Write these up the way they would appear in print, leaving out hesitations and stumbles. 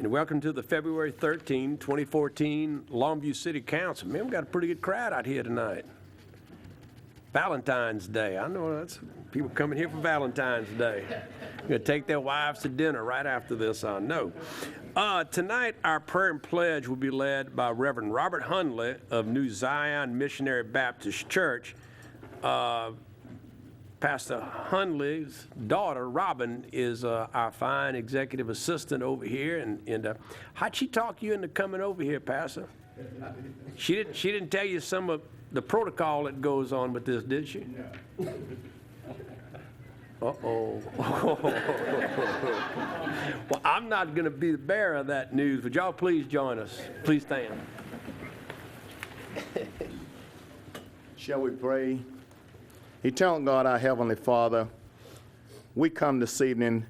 And welcome to the February 13, 2014 Longview City Council. Man, we got a pretty good crowd out here tonight. Valentine's Day. I know that's people coming here for Valentine's Day. Going to take their wives to dinner right after this, I know. Tonight, our prayer and pledge will be led by Reverend Robert Hundley of New Zion Missionary Baptist Church. Pastor Hundley's daughter, Robin, is our fine executive assistant over here. And how'd she talk you into coming over here, Pastor? She didn't tell you some of the protocol that goes on with this, did she? No. Uh-oh. Well, I'm not going to be the bearer of that news. Would y'all please join us? Please stand. Shall we pray? Eternal God, our Heavenly Father, we come this evening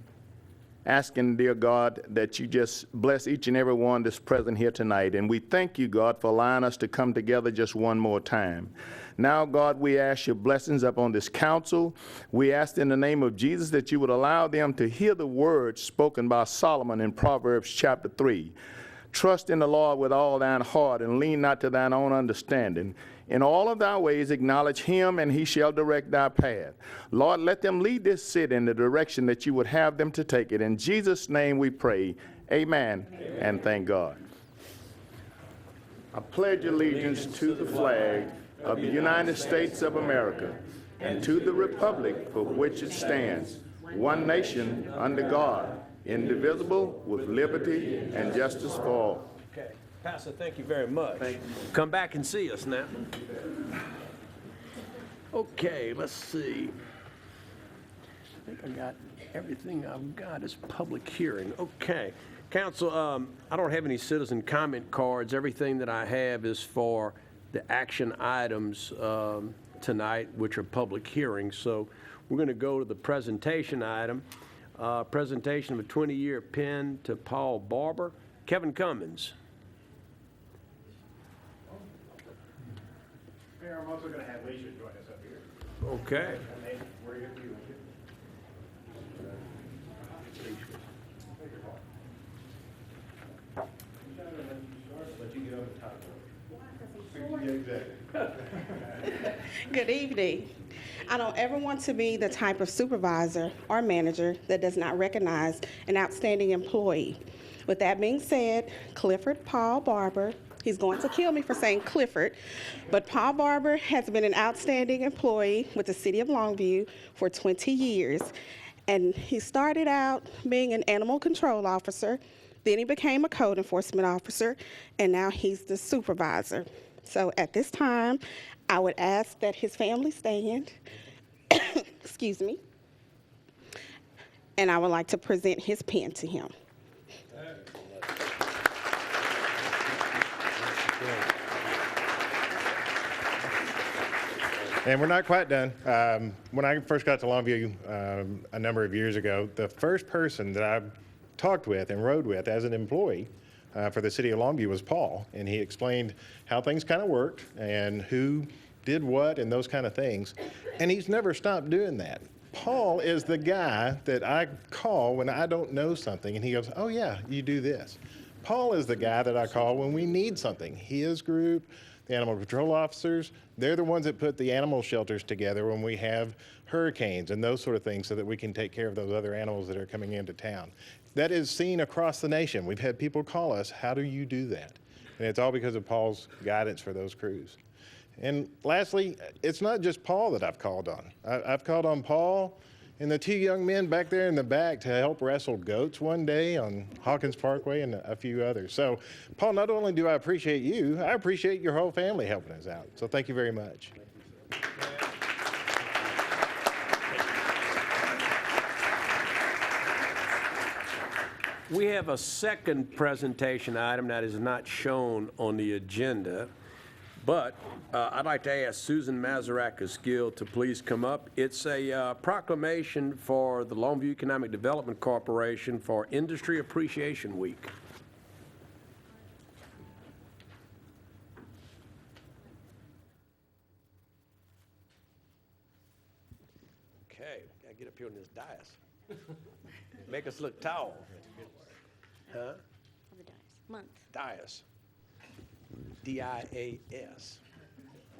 asking, dear God, that you just bless each and every one that's present here tonight. And we thank you, God, for allowing us to come together just one more time. Now, God, we ask your blessings upon this council. We ask in the name of Jesus that you would allow them to hear the words spoken by Solomon in Proverbs chapter 3. Trust in the Lord with all thine heart, and lean not to thine own understanding. In all of thy ways acknowledge him, and he shall direct thy path. Lord, let them lead this city in the direction that you would have them to take it. In Jesus' name we pray. Amen. And thank God. I pledge allegiance to the flag of the United States of America and to the republic for which it stands, one nation under God, indivisible, with liberty and justice for all. Okay. Pastor, thank you very much. Thank you. Come back and see us now. Okay, let's see. I think I got everything I've got is public hearing. Okay. Council, I don't have any citizen comment cards. Everything that I have is for the action items tonight, which are public hearings. So we're going to go to the presentation item. Presentation of a 20-year pen to Paul Barber. Kevin Cummins. Mayor, I'm also going to have LEASE join us up here. Okay. Where are you? Let you get on the top. Good evening. I don't ever want to be the type of supervisor or manager that does not recognize an outstanding employee. With that being said, Clifford Paul Barber, he's going to kill me for saying Clifford, but Paul Barber has been an outstanding employee with the City of Longview for 20 years. And he started out being an animal control officer, then he became a code enforcement officer, and now he's the supervisor. So at this time, I would ask that his family stand, excuse me, and I would like to present his pen to him. And we're not quite done. When I first got to Longview a number of years ago, the first person that I talked with and rode with as an employee for the City of Longview was Paul, and he explained how things kind of worked and who did what and those kind of things, and he's never stopped doing that. Paul is the guy that I call when I don't know something, and he goes, oh yeah, you do this. Paul is the guy that I call when we need something. His group, the animal control officers, they're the ones that put the animal shelters together when we have hurricanes and those sort of things so that we can take care of those other animals that are coming into town. That is seen across the nation. We've had people call us, how do you do that? And it's all because of Paul's guidance for those crews. And lastly, it's not just Paul that I've called on. I've called on Paul and the two young men back there in the back to help wrestle goats one day on Hawkins Parkway and a few others. So, Paul, not only do I appreciate you, I appreciate your whole family helping us out. So thank you very much. We have a second presentation item that is not shown on the agenda, but I'd like to ask Susan Mazarakis-Gill to please come up. It's a proclamation for the Longview Economic Development Corporation for Industry Appreciation Week. Okay, gotta get up here on this dais. Make us look tall. Huh? month. Dias. D-I-A-S.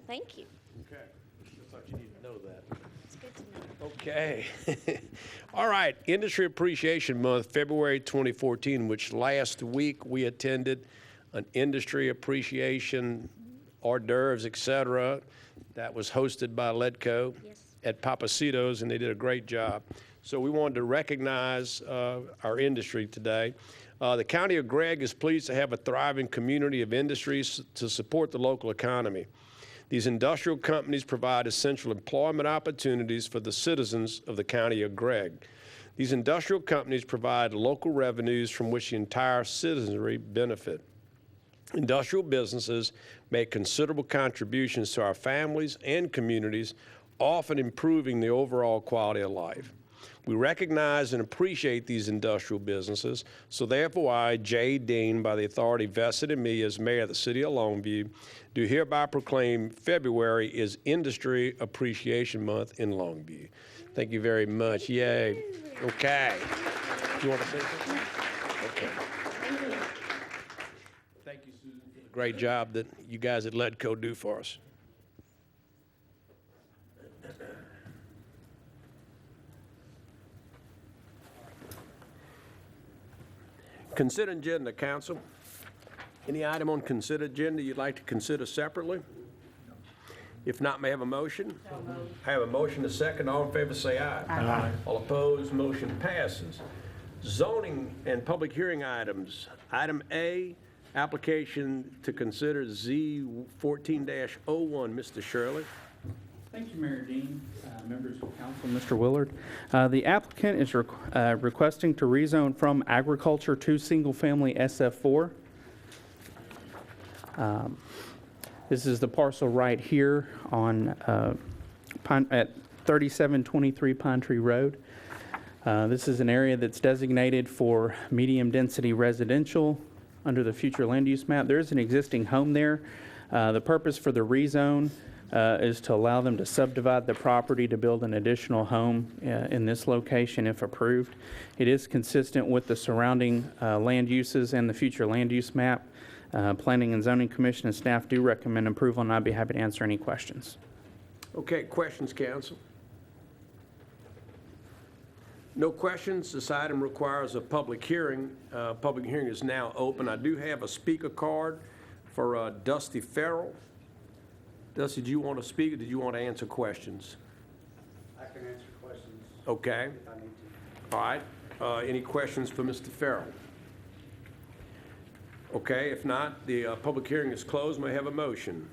Thank you. Okay. Just thought you needed to know that. It's good to know. Okay. All right. Industry Appreciation Month, February 2014, which last week we attended an industry appreciation, hors d'oeuvres, et cetera, that was hosted by Ledco Yes. at Papacito's, and they did a great job. So we wanted to recognize our industry today. The County of Gregg is pleased to have a thriving community of industries to support the local economy. These industrial companies provide essential employment opportunities for the citizens of the County of Gregg. These industrial companies provide local revenues from which the entire citizenry benefit. Industrial businesses make considerable contributions to our families and communities, often improving the overall quality of life. We recognize and appreciate these industrial businesses, so therefore I, Jay Dean, by the authority vested in me as mayor of the city of Longview, do hereby proclaim February is Industry Appreciation Month in Longview. Thank you very much. Yay. Okay. You want to say something? Okay. Thank you, Susan, for the great job that you guys at Ledco do for us. Consent agenda, council. Any item on consent agenda you'd like to consider separately? If not, may I have a motion? I have a motion, a second. All in favor say aye. Aye. All opposed, motion passes. Zoning and public hearing items. Item A, application to consider Z 14-01. Mr. Shirley. Thank you, Mayor Dean, members of council, Mr. Willard. The applicant is requesting to rezone from agriculture to single-family SF4. This is the parcel right here on at 3723 Pine Tree Road. This is an area that's designated for medium-density residential under the future land use map. There is an existing home there. The purpose for the rezone is to allow them to subdivide the property to build an additional home in this location if approved. It is consistent with the surrounding land uses and the future land use map. Planning and Zoning Commission and staff do recommend approval, and I'd be happy to answer any questions. Okay, questions, council? No questions. This item requires a public hearing. Public hearing is now open. I do have a speaker card for Dusty Farrell. Dusty, do you want to speak or do you want to answer questions? I can answer questions Okay. if I need to. All right. Any questions for Mr. Farrell? Okay, if not, the public hearing is closed. May I have a motion?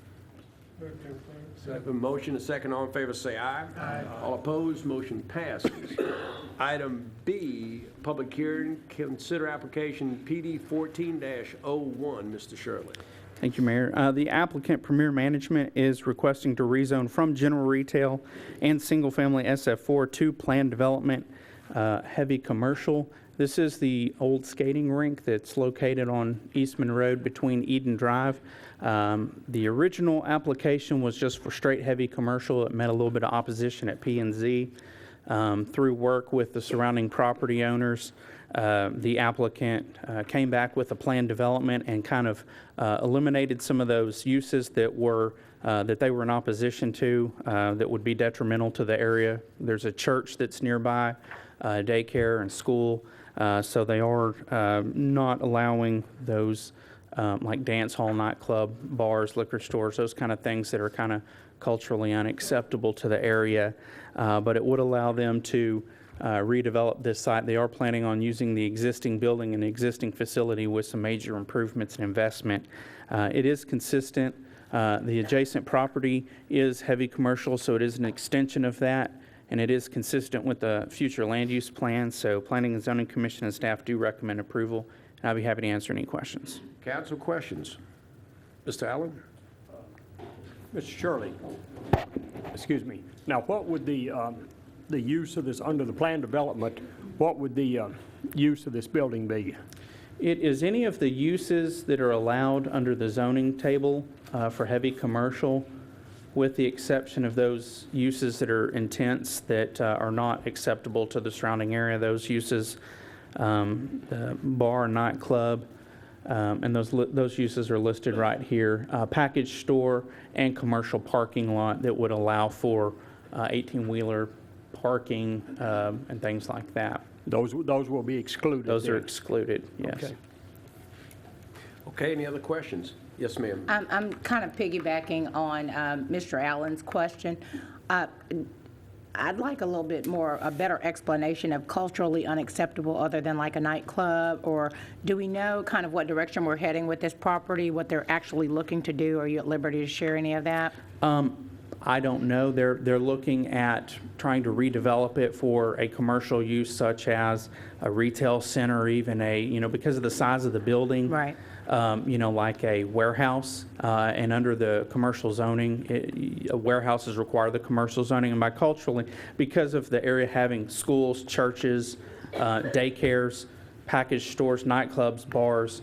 So I have a motion, a second. All in favor say aye. Aye. All opposed, motion passes. Item B, public hearing, consider application PD 14-01. Mr. Shirley. Thank you, Mayor. The applicant, Premier Management, is requesting to rezone from general retail and single-family SF4 to planned development, heavy commercial. This is the old skating rink that's located on Eastman Road between Eden Drive. The original application was just for straight heavy commercial. It met a little bit of opposition at P&Z. Through work with the surrounding property owners, the applicant came back with a planned development and kind of eliminated some of those uses that were that they were in opposition to that would be detrimental to the area. There's a church that's nearby, daycare and school, so they are not allowing those like dance hall, nightclub, bars, liquor stores, those kind of things that are kind of culturally unacceptable to the area, but it would allow them to redevelop this site. They are planning on using the existing building and existing facility with some major improvements and investment. It is consistent. The adjacent property is heavy commercial, so it is an extension of that, and it is consistent with the future land use plan. So Planning and Zoning Commission and staff do recommend approval, and I'll be happy to answer any questions. Council questions? Mr. Allen? Mr. Shirley, excuse me. Now, what would the use of this, under the plan development, what would the use of this building be? It is any of the uses that are allowed under the zoning table for heavy commercial, with the exception of those uses that are intense that are not acceptable to the surrounding area. Those uses, the bar, nightclub, And those uses are listed right here. Package store and commercial parking lot that would allow for 18-wheeler parking and things like that. Those will be excluded. Those are then. excluded, yes. Okay. Okay, any other questions? Yes, ma'am. I'm kind of piggybacking on Mr. Allen's question. I'd like a little bit more, a better explanation of culturally unacceptable other than like a nightclub, or do we know kind of what direction we're heading with this property, what they're actually looking to do? Are you at liberty to share any of that? I don't know. They're looking at trying to redevelop it for a commercial use such as a retail center, or even because of the size of the building. Right. Like a warehouse, and under the commercial zoning, warehouses require the commercial zoning, and by culturally, because of the area having schools, churches, daycares, package stores, nightclubs, bars,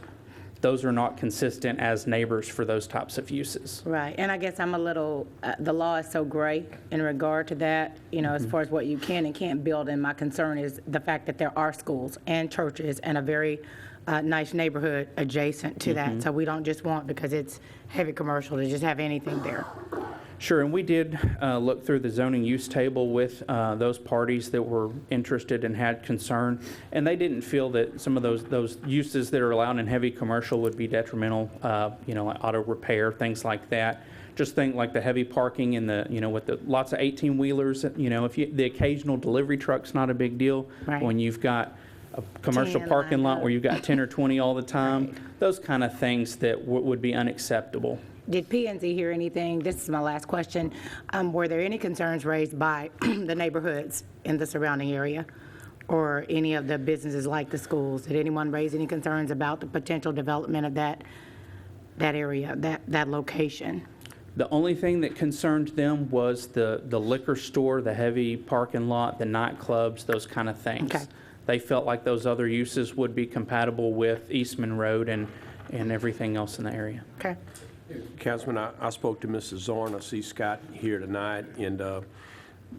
those are not consistent as neighbors for those types of uses. Right, and I guess I'm a little, the law is so gray in regard to that, as far as what you can and can't build, and my concern is the fact that there are schools and churches and a very nice neighborhood adjacent to that, so we don't just want, because it's heavy commercial, to just have anything there. Sure, and we did look through the zoning use table with those parties that were interested and had concern, and they didn't feel that some of those uses that are allowed in heavy commercial would be detrimental, like auto repair, things like that. Just think like the heavy parking in the, with the lots of 18-wheelers, the occasional delivery truck's not a big deal. Right. When you've got a commercial 10 parking lined lot up. where you've got 10 or 20 all the time, Right. those kind of things that would be unacceptable. Did P&Z hear anything? This is my last question. Were there any concerns raised by the neighborhoods in the surrounding area, or any of the businesses like the schools? Did anyone raise any concerns about the potential development of that area, that location? The only thing that concerned them was the liquor store, the heavy parking lot, the nightclubs, those kind of things. Okay. They felt like those other uses would be compatible with Eastman Road and everything else in the area. Okay. Councilman, I spoke to Mrs. Zorn. I see Scott here tonight, and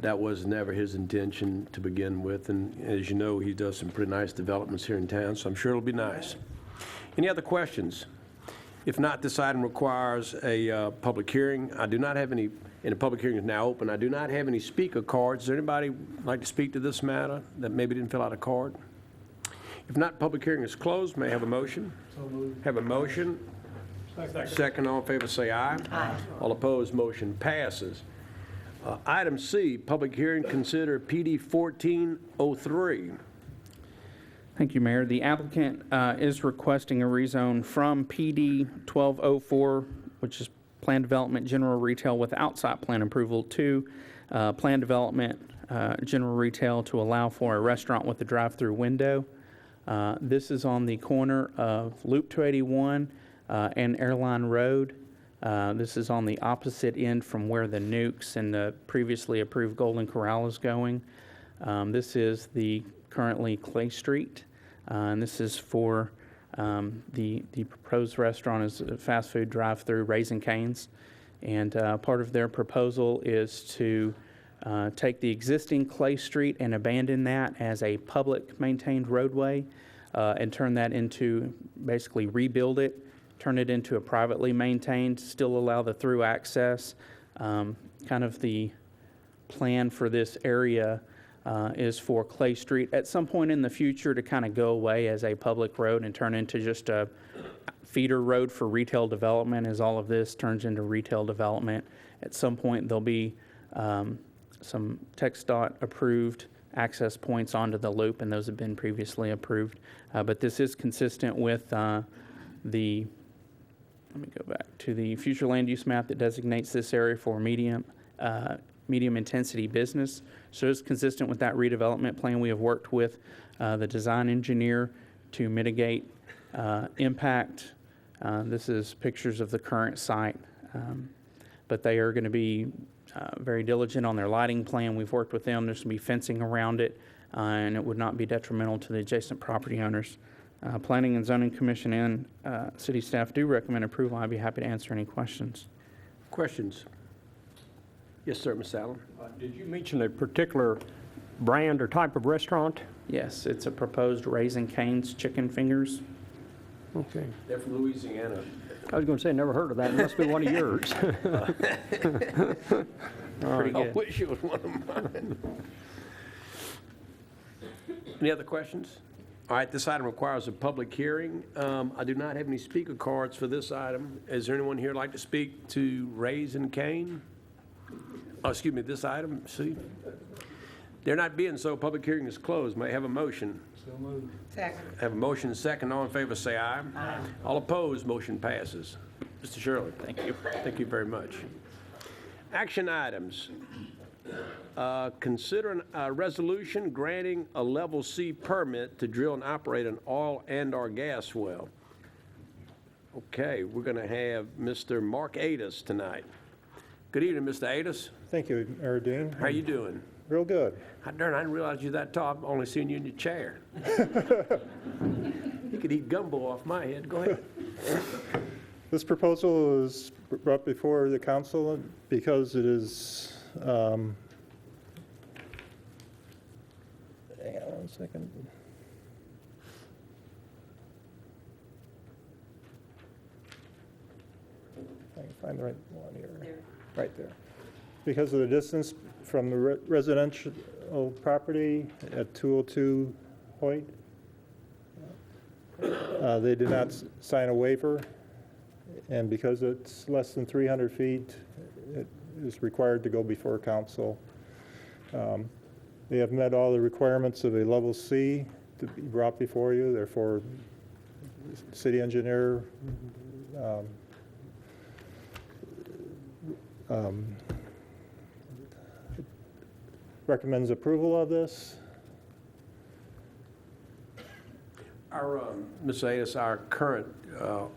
that was never his intention to begin with. And as you know, he does some pretty nice developments here in town, so I'm sure it'll be nice. Any other questions? If not, this item requires a public hearing. I do not have any, and the public hearing is now open. I do not have any speaker cards. Is there anybody like to speak to this matter that maybe didn't fill out a card? If not, public hearing is closed. May I have a motion? So moved. Have a motion? Second, all in favor, say aye. Aye. All opposed, motion passes. Item C, public hearing, consider PD 1403. Thank you, Mayor. The applicant is requesting a rezone from PD 1204, which is Plan Development General Retail without site plan approval, to Plan Development General Retail to allow for a restaurant with a drive-through window. This is on the corner of Loop 281 and Airline Road. This is on the opposite end from where the Nukes and the previously approved Golden Corral is going. This is the currently Clay Street, and this is for the proposed restaurant is a fast food drive-through Raising Cane's, and part of their proposal is to take the existing Clay Street and abandon that as a public maintained roadway, and turn that into, basically rebuild it, turn it into a privately maintained, still allow the through access. Kind of the plan for this area is for Clay Street at some point in the future to kind of go away as a public road and turn into just a feeder road for retail development, as all of this turns into retail development. At some point, there'll be some TxDOT approved access points onto the loop, and those have been previously approved. But this is consistent with let me go back to the future land use map that designates this area for medium intensity business. So it's consistent with that redevelopment plan. We have worked with the design engineer to mitigate impact. This is pictures of the current site, but they are going to be very diligent on their lighting plan. We've worked with them. There's going to be fencing around it, and it would not be detrimental to the adjacent property owners. Planning and Zoning Commission and city staff do recommend approval. I'd be happy to answer any questions. Questions? Yes, sir, Ms. Allen. Did you mention a particular brand or type of restaurant? Yes, it's a proposed Raising Cane's chicken fingers. Okay. They're from Louisiana. I was going to say, never heard of that. It must be one of yours. Pretty I good. wish it was one of mine. Any other questions? All right, this item requires a public hearing. I do not have any speaker cards for this item. Is there anyone here who'd like to speak to Raise and Cane? Oh, excuse me, this item, see? There not being so, public hearing is closed. May I have a motion? Second. Have a motion and a second. All in favor, say aye. Aye. All opposed, motion passes. Mr. Shirley. Thank you. Thank you very much. Action items. Consider a resolution granting a Level C permit to drill and operate an oil and/or gas well. Okay, we're going to have Mr. Mark Yates tonight. Good evening, Mr. Yates. Thank you, Mayor Dean. How you doing? Real good. Darn, I didn't realize you that tall. I've only seen you in your chair. You could eat gumbo off my head. Go ahead. This proposal is brought before the council because it is, hang on one second. I can find the right one here. Right there. Because of the distance from the residential property at 202 Hoyt, they did not sign a waiver, and because it's less than 300 feet, it is required to go before council. They have met all the requirements of a level C to be brought before you. Therefore, the city engineer recommends approval of this. Our, Ms. Yates, our current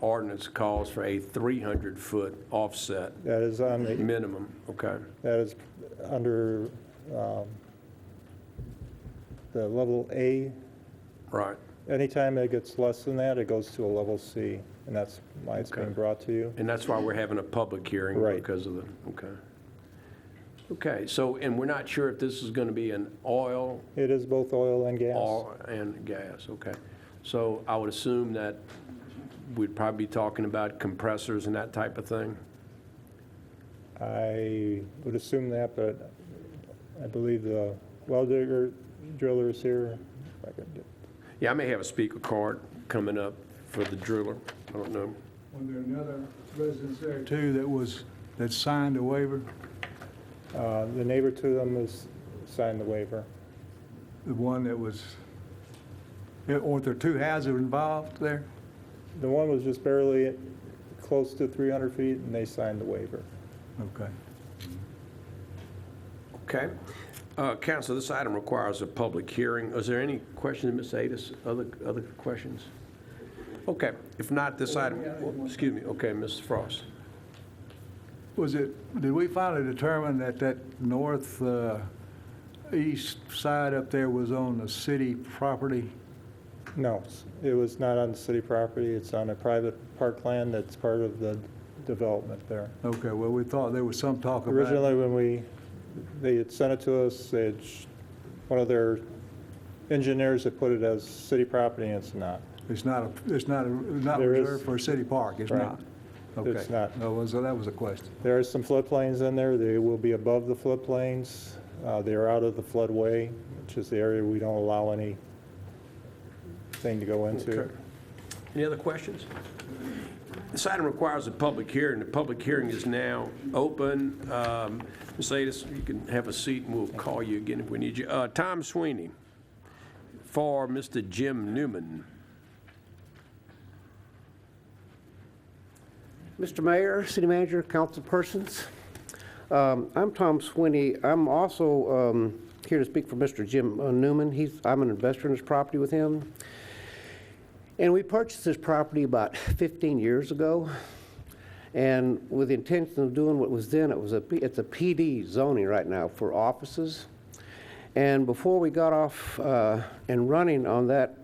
ordinance calls for a 300-foot offset That is on the, minimum. Okay. that is under the level A. Right. Anytime it gets less than that, it goes to a level C, and that's why it's being Okay. brought to you. And that's why we're having a public hearing. Right. Because of the, okay. Okay, so, and we're not sure if this is going to be an oil It is both oil and gas. and gas, okay. So I would assume that we'd probably be talking about compressors and that type of thing? I would assume that, but I believe the well digger driller is here. If I could get- Yeah, I may have a speaker card coming up for the driller. I don't know. Was there another residence there too that signed a waiver? The neighbor to them has signed the waiver. The one that was, or there two houses involved there? The one was just barely close to 300 feet, and they signed the waiver. Okay. Okay. Council, this item requires a public hearing. Is there any questions, Ms. Adis? Other questions? Okay. If not, this item, excuse me. Okay, Ms. Frost. Did we finally determine that that north east side up there was on the city property? No, it was not on city property. It's on a private parkland that's part of the development there. Okay, well, we thought there was some talk about. Originally, when they had sent it to us, one of their engineers had put it as city property, and it's not. It's not There is- reserved for a city park, it's Right. not? Okay. It's not. So that was a question. There are some floodplains in there. They will be above the floodplains. They are out of the floodway, which is the area we don't allow anything to go into. Okay. Any other questions? This item requires a public hearing. The public hearing is now open. Ms. Adis, you can have a seat and we'll call you again if we need you. Tom Sweeney for Mr. Jim Newman. Mr. Mayor, City Manager, council persons, I'm Tom Sweeney. I'm also here to speak for Mr. Jim Newman. I'm an investor in this property with him. And we purchased this property about 15 years ago. And with the intention of doing what was then, it's a PD zoning right now for offices. And before we got off and running on that,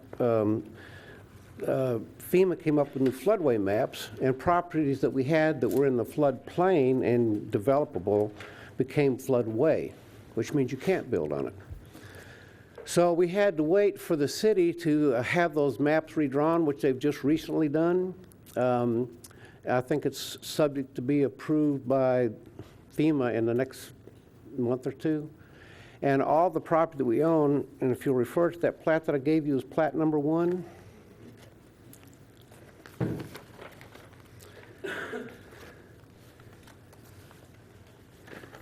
FEMA came up with new floodway maps, and properties that we had that were in the floodplain and developable became floodway, which means you can't build on it. So we had to wait for the city to have those maps redrawn, which they've just recently done. I think it's subject to be approved by FEMA in the next month or two. And all the property that we own, and if you'll refer to that plat that I gave you as plat number 1.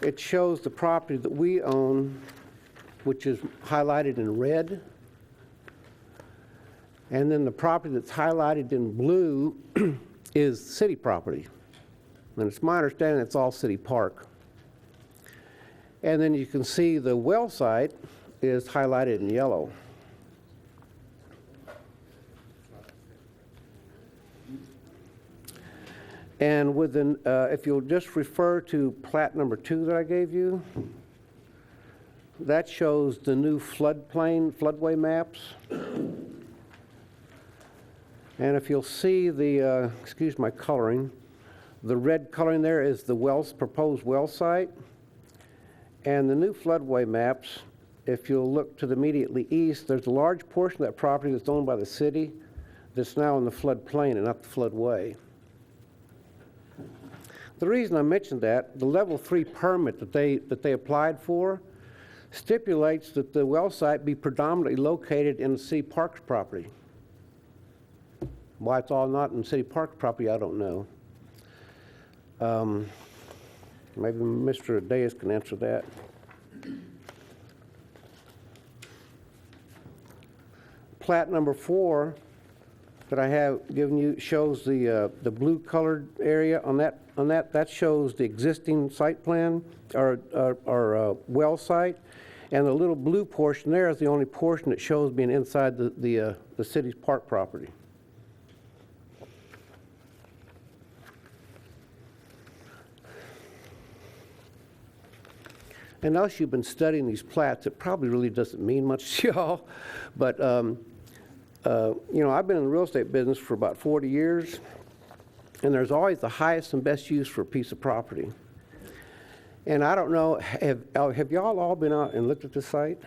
It shows the property that we own, which is highlighted in red. And then the property that's highlighted in blue is city property. And it's my understanding it's all city park. And then you can see the well site is highlighted in yellow. And within, if you'll just refer to plat number 2 that I gave you, that shows the new floodway maps. And if you'll see the, excuse my coloring, the red coloring there is the proposed well site. And the new floodway maps, if you'll look to the immediately east, there's a large portion of that property that's owned by the city that's now in the floodplain and not the floodway. The reason I mentioned that, the level 3 permit that they applied for stipulates that the well site be predominantly located in the city parks property. Why it's all not in city park property, I don't know. Maybe Mr. Deus can answer that. Plat number 4 that I have given you shows the blue colored area on that. That shows the existing site plan, or well site, and the little blue portion there is the only portion that shows being inside the city's park property. And as you've been studying these plats, it probably really doesn't mean much to y'all, but you know, I've been in the real estate business for about 40 years, and there's always the highest and best use for a piece of property. And I don't know, have y'all all been out and looked at the site?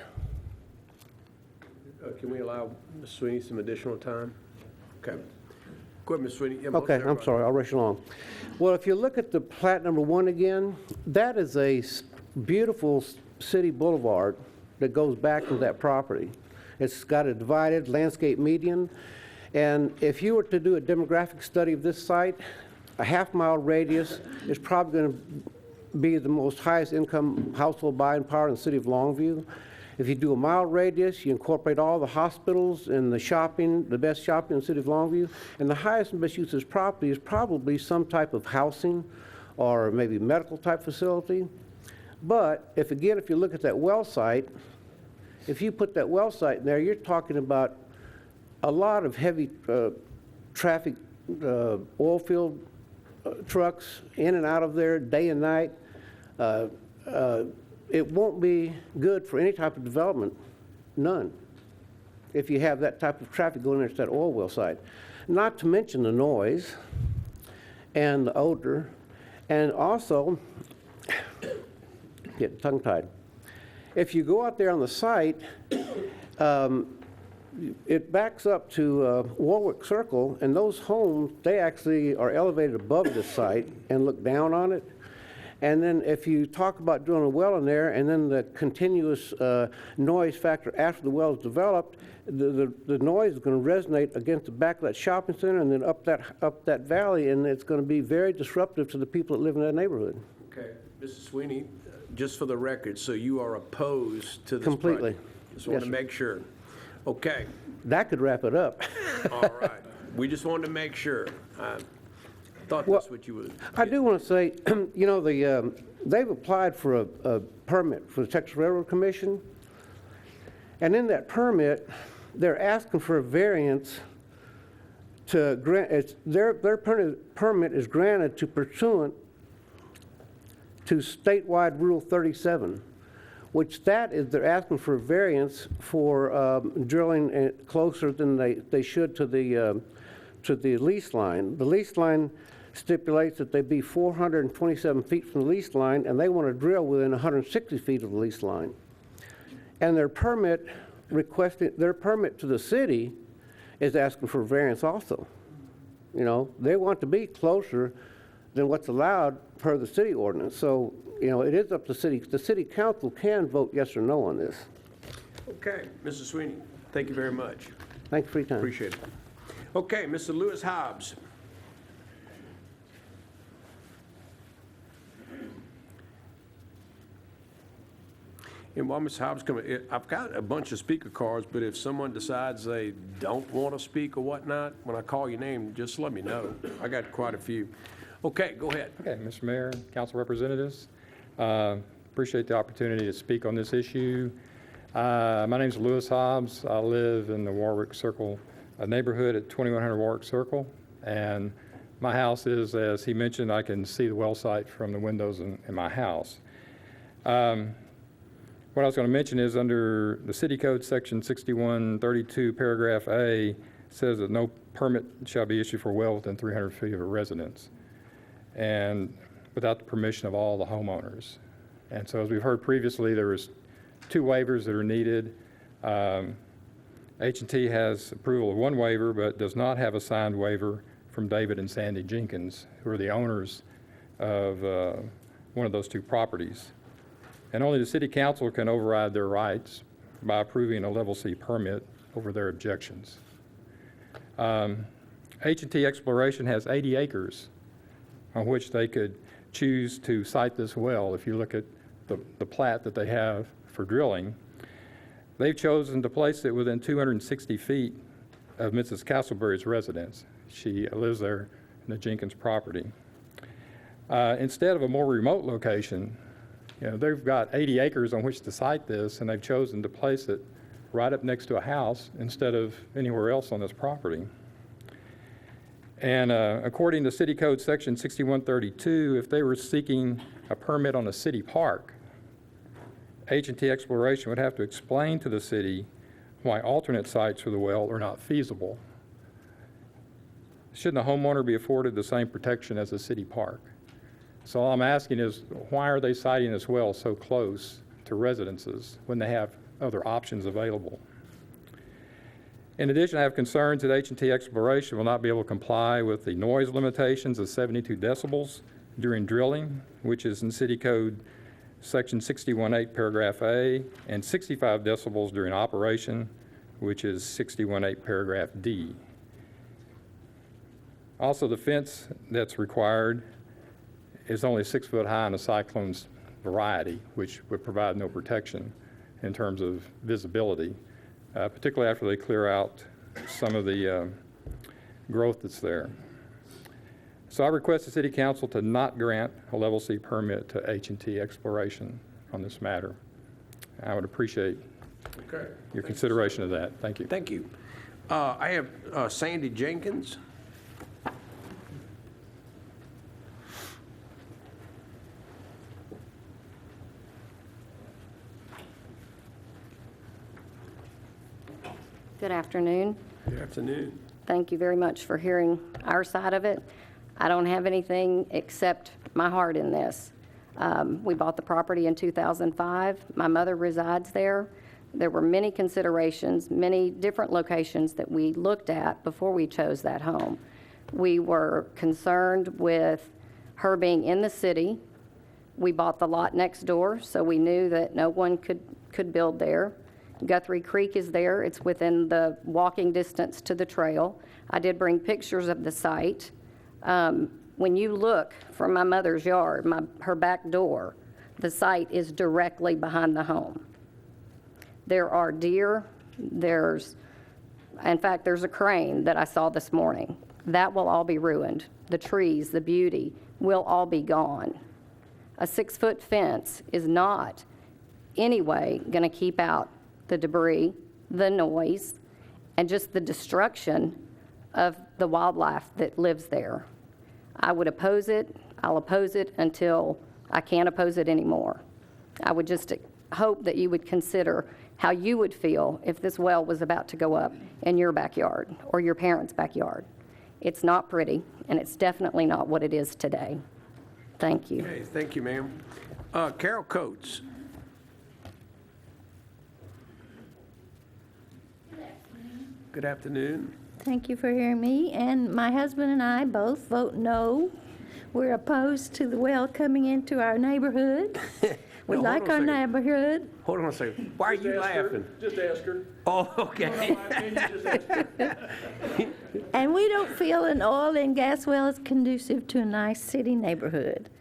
Can we allow Ms. Sweeney some additional time? Okay. Go ahead, Ms. Sweeney. Yeah, Okay, I'm sorry, I'll rush along. Well, if you look at the plat number 1 again, that is a beautiful city boulevard that goes back to that property. It's got a divided landscape median, and if you were to do a demographic study of this site, a half-mile radius is probably going to be the most highest income household buying power in the city of Longview. If you do a mile radius, you incorporate all the hospitals and the shopping, the best shopping in the city of Longview, and the highest and best use of this property is probably some type of housing or maybe medical type facility. But if you look at that well site, if you put that well site in there, you're talking about a lot of heavy traffic, oil field trucks in and out of there day and night. It won't be good for any type of development, none, if you have that type of traffic going into that oil well site. Not to mention the noise and the odor, and also, get tongue-tied. If you go out there on the site, it backs up to Warwick Circle, and those homes, they actually are elevated above the site and look down on it. And then if you talk about drilling a well in there, and then the continuous noise factor after the well is developed, the noise is going to resonate against the back of that shopping center and then up that valley, and it's going to be very disruptive to the people that live in that neighborhood. Okay. Mrs. Sweeney, just for the record, so you are opposed to this Completely. project? Just want to make sure. Okay. That could wrap it up. All right. We just wanted to make sure. I thought that's what you would. I do want to say, you know, they've applied for a permit for the Texas Railroad Commission, and in that permit, they're asking for a variance to grant, their permit is granted to pursuant to statewide Rule 37, which they're asking for a variance for drilling closer than they should to the lease line. The lease line stipulates that they be 427 feet from the lease line, and they want to drill within 160 feet of the lease line. And their permit requesting, their permit to the city is asking for variance also. You know, they want to be closer than what's allowed per the city ordinance. So, you know, it is up to the city council can vote yes or no on this. Okay, Mr. Sweeney, thank you very much. Thank you for your time. Appreciate it. Okay, Mr. Lewis Hobbs. And while Ms. Hobbs coming, I've got a bunch of speaker cards, but if someone decides they don't want to speak or whatnot, when I call your name, just let me know. I got quite a few. Okay, go ahead. Okay, Mr. Mayor, council representatives, appreciate the opportunity to speak on this issue. My name is Lewis Hobbs. I live in the Warwick Circle neighborhood at 2100 Warwick Circle, and my house is, as he mentioned, I can see the well site from the windows in my house. What I was going to mention is under the City Code, Section 6132, Paragraph A, says that no permit shall be issued for a well within 300 feet of a residence, and without the permission of all the homeowners. And so as we've heard previously, there was 2 waivers that are needed. H&T has approval of 1 waiver, but does not have a signed waiver from David and Sandy Jenkins, who are the owners of one of those 2 properties. And only the city council can override their rights by approving a level C permit over their objections. H&T Exploration has 80 acres on which they could choose to site this well. If you look at the plat that they have for drilling, they've chosen to place it within 260 feet of Mrs. Castleberry's residence. She lives there in the Jenkins property. Instead of a more remote location, you know, they've got 80 acres on which to site this, and they've chosen to place it right up next to a house instead of anywhere else on this property. And according to City Code Section 6132, if they were seeking a permit on a city park, H&T Exploration would have to explain to the city why alternate sites for the well are not feasible. Shouldn't the homeowner be afforded the same protection as a city park? So all I'm asking is, why are they siting this well so close to residences when they have other options available? In addition, I have concerns that H&T Exploration will not be able to comply with the noise limitations of 72 decibels during drilling, which is in City Code Section 61.8, Paragraph A, and 65 decibels during operation, which is 61.8, Paragraph D. Also, the fence that's required is only 6 foot high in a cyclone's variety, which would provide no protection in terms of visibility, particularly after they clear out some of the growth that's there. So I request the City Council to not grant a Level C permit to H&T Exploration on this matter. I would appreciate your consideration of that. Thank you. Thank you. I have Sandy Jenkins. Good afternoon. Good afternoon. Thank you very much for hearing our side of it. I don't have anything except my heart in this. We bought the property in 2005. My mother resides there. There were many considerations, many different locations that we looked at before we chose that home. We were concerned with her being in the city. We bought the lot next door, so we knew that no one could build there. Guthrie Creek is there. It's within the walking distance to the trail. I did bring pictures of the site. When you look from my mother's yard, her back door, the site is directly behind the home. There are deer. In fact, there's a crane that I saw this morning. That will all be ruined. The trees, the beauty will all be gone. A 6-foot fence is not anyway going to keep out the debris, the noise, and just the destruction of the wildlife that lives there. I would oppose it. I'll oppose it until I can't oppose it anymore. I would just hope that you would consider how you would feel if this well was about to go up in your backyard or your parents' backyard. It's not pretty, and it's definitely not what it is today. Thank you. Okay, thank you, ma'am. Carol Coates. Good afternoon. Thank you for hearing me, and my husband and I both vote no. We're opposed to the well coming into our neighborhood. We No, hold like on a our second. neighborhood. Hold on a second. Why are you laughing? Just ask her. Oh, okay. And we don't feel an oil and gas well is conducive to a nice city neighborhood.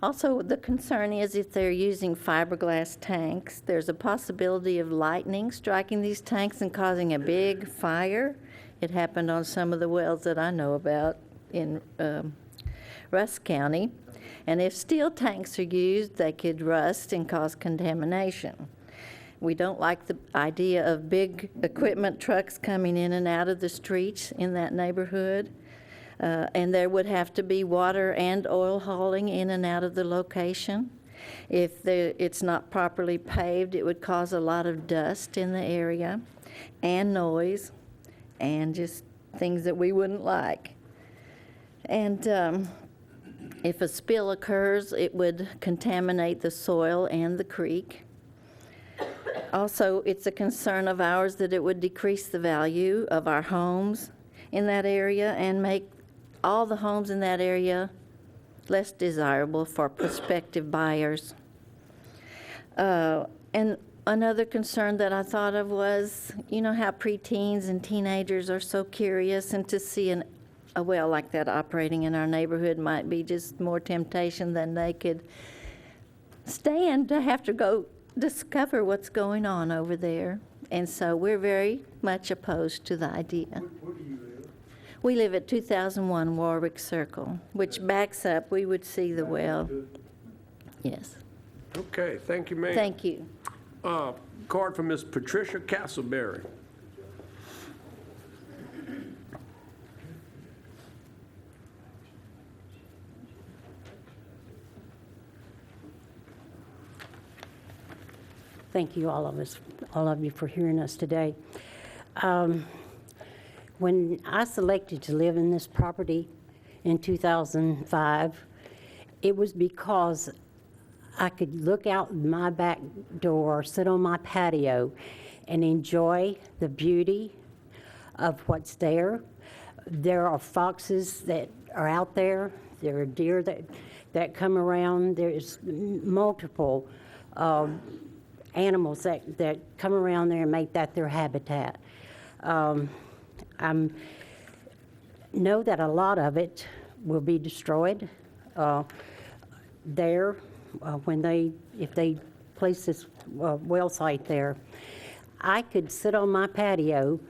Also, the concern is if they're using fiberglass tanks, there's a possibility of lightning striking these tanks and causing a big fire. It happened on some of the wells that I know about in Russ County. And if steel tanks are used, they could rust and cause contamination. We don't like the idea of big equipment trucks coming in and out of the streets in that neighborhood. And there would have to be water and oil hauling in and out of the location. If it's not properly paved, it would cause a lot of dust in the area and noise and just things that we wouldn't like. And if a spill occurs, it would contaminate the soil and the creek. Also, it's a concern of ours that it would decrease the value of our homes in that area and make all the homes in that area less desirable for prospective buyers. And another concern that I thought of was, you know how preteens and teenagers are so curious, and to see a well like that operating in our neighborhood might be just more temptation than they could stand to have to go discover what's going on over there. And so we're very much opposed to the idea. Where do you live? We live at 2001 Warwick Circle, which backs up, we would see the well. Yes. Okay, thank you, ma'am. Thank you. Card from Miss Patricia Castleberry. Thank you, all of you, for hearing us today. When I selected to live in this property in 2005, it was because I could look out my back door, sit on my patio, and enjoy the beauty of what's there. There are foxes that are out there. There are deer that come around. There's multiple animals that come around there and make that their habitat. I know that a lot of it will be destroyed there if they place this well site there. I could sit on my patio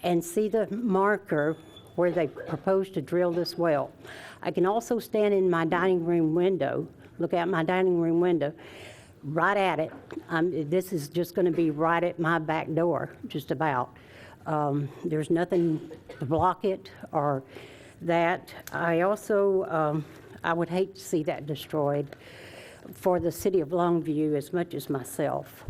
and see the marker where they propose to drill this well. I can also stand in my dining room window, look out my dining room window, right at it. This is just going to be right at my back door, just about. There's nothing to block it or that. I also, I would hate to see that destroyed for the city of Longview as much as myself,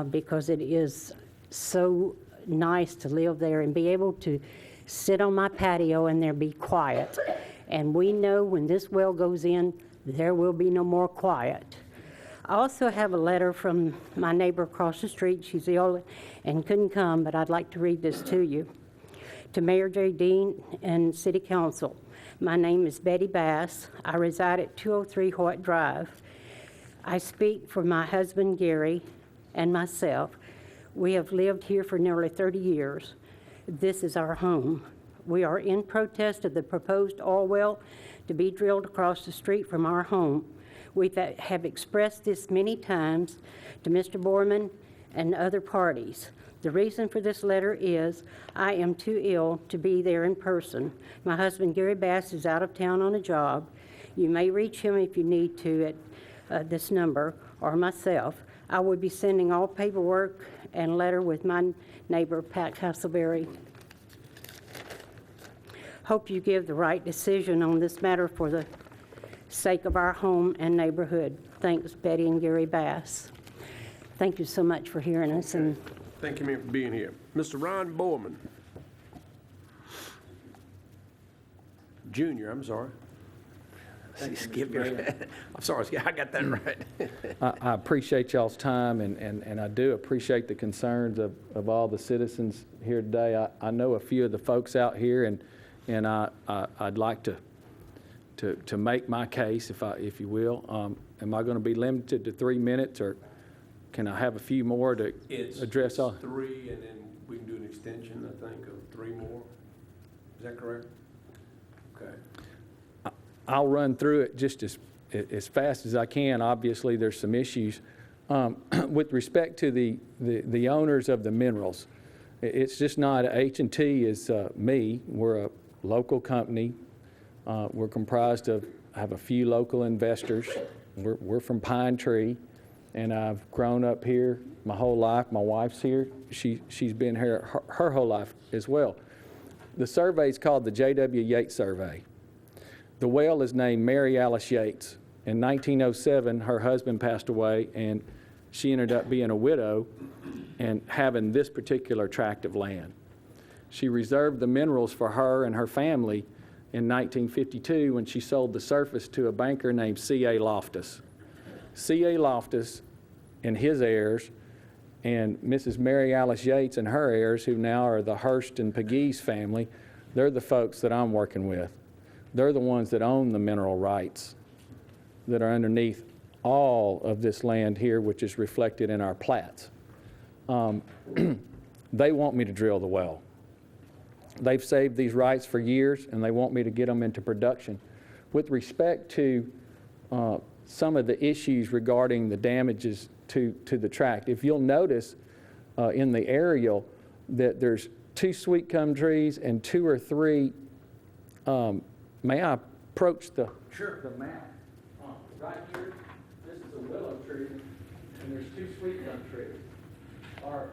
because it is so nice to live there and be able to sit on my patio and there be quiet. And we know when this well goes in, there will be no more quiet. I also have a letter from my neighbor across the street. She's ill and couldn't come, but I'd like to read this to you. To Mayor J. Dean and City Council, my name is Betty Bass. I reside at 203 Hoyt Drive. I speak for my husband Gary and myself. We have lived here for nearly 30 years. This is our home. We are in protest of the proposed oil well to be drilled across the street from our home. We have expressed this many times to Mr. Borman and other parties. The reason for this letter is I am too ill to be there in person. My husband, Gary Bass, is out of town on a job. You may reach him if you need to at this number, or myself. I would be sending all paperwork and letter with my neighbor, Pat Castleberry. Hope you give the right decision on this matter for the sake of our home and neighborhood. Thanks, Betty and Gary Bass. Thank you so much for hearing us. And thank you, ma'am, for being here. Mr. Ron Borman. Junior, I'm sorry. Skip your, I'm sorry, I got that right. I appreciate y'all's time, and I do appreciate the concerns of all the citizens here today. I know a few of the folks out here, and I'd like to make my case, if you will. Am I going to be limited to 3 minutes, or can I have a few more to address all? It's 3, and then we can do an extension, I think, of 3 more. Is that correct? Okay. I'll run through it just as fast as I can. Obviously, there's some issues. With respect to the owners of the minerals, it's just not H&T is me. We're a local company. We're comprised of, I have a few local investors. We're from Pine Tree, and I've grown up here my whole life. My wife's here. She's been here her whole life as well. The survey is called the J.W. Yates survey. The well is named Mary Alice Yates. In 1907, her husband passed away, and she ended up being a widow and having this particular tract of land. She reserved the minerals for her and her family in 1952 when she sold the surface to a banker named C.A. Loftus. C.A. Loftus and his heirs, and Mrs. Mary Alice Yates and her heirs, who now are the Hurst and Pegues family, they're the folks that I'm working with. They're the ones that own the mineral rights that are underneath all of this land here, which is reflected in our plats. They want me to drill the well. They've saved these rights for years, and they want me to get them into production. With respect to some of the issues regarding the damages to the tract, if you'll notice in the aerial that there's 2 sweet gum trees and 2 or 3, may I approach the map? Right here, this is a willow tree, and there's 2 sweet gum trees. Our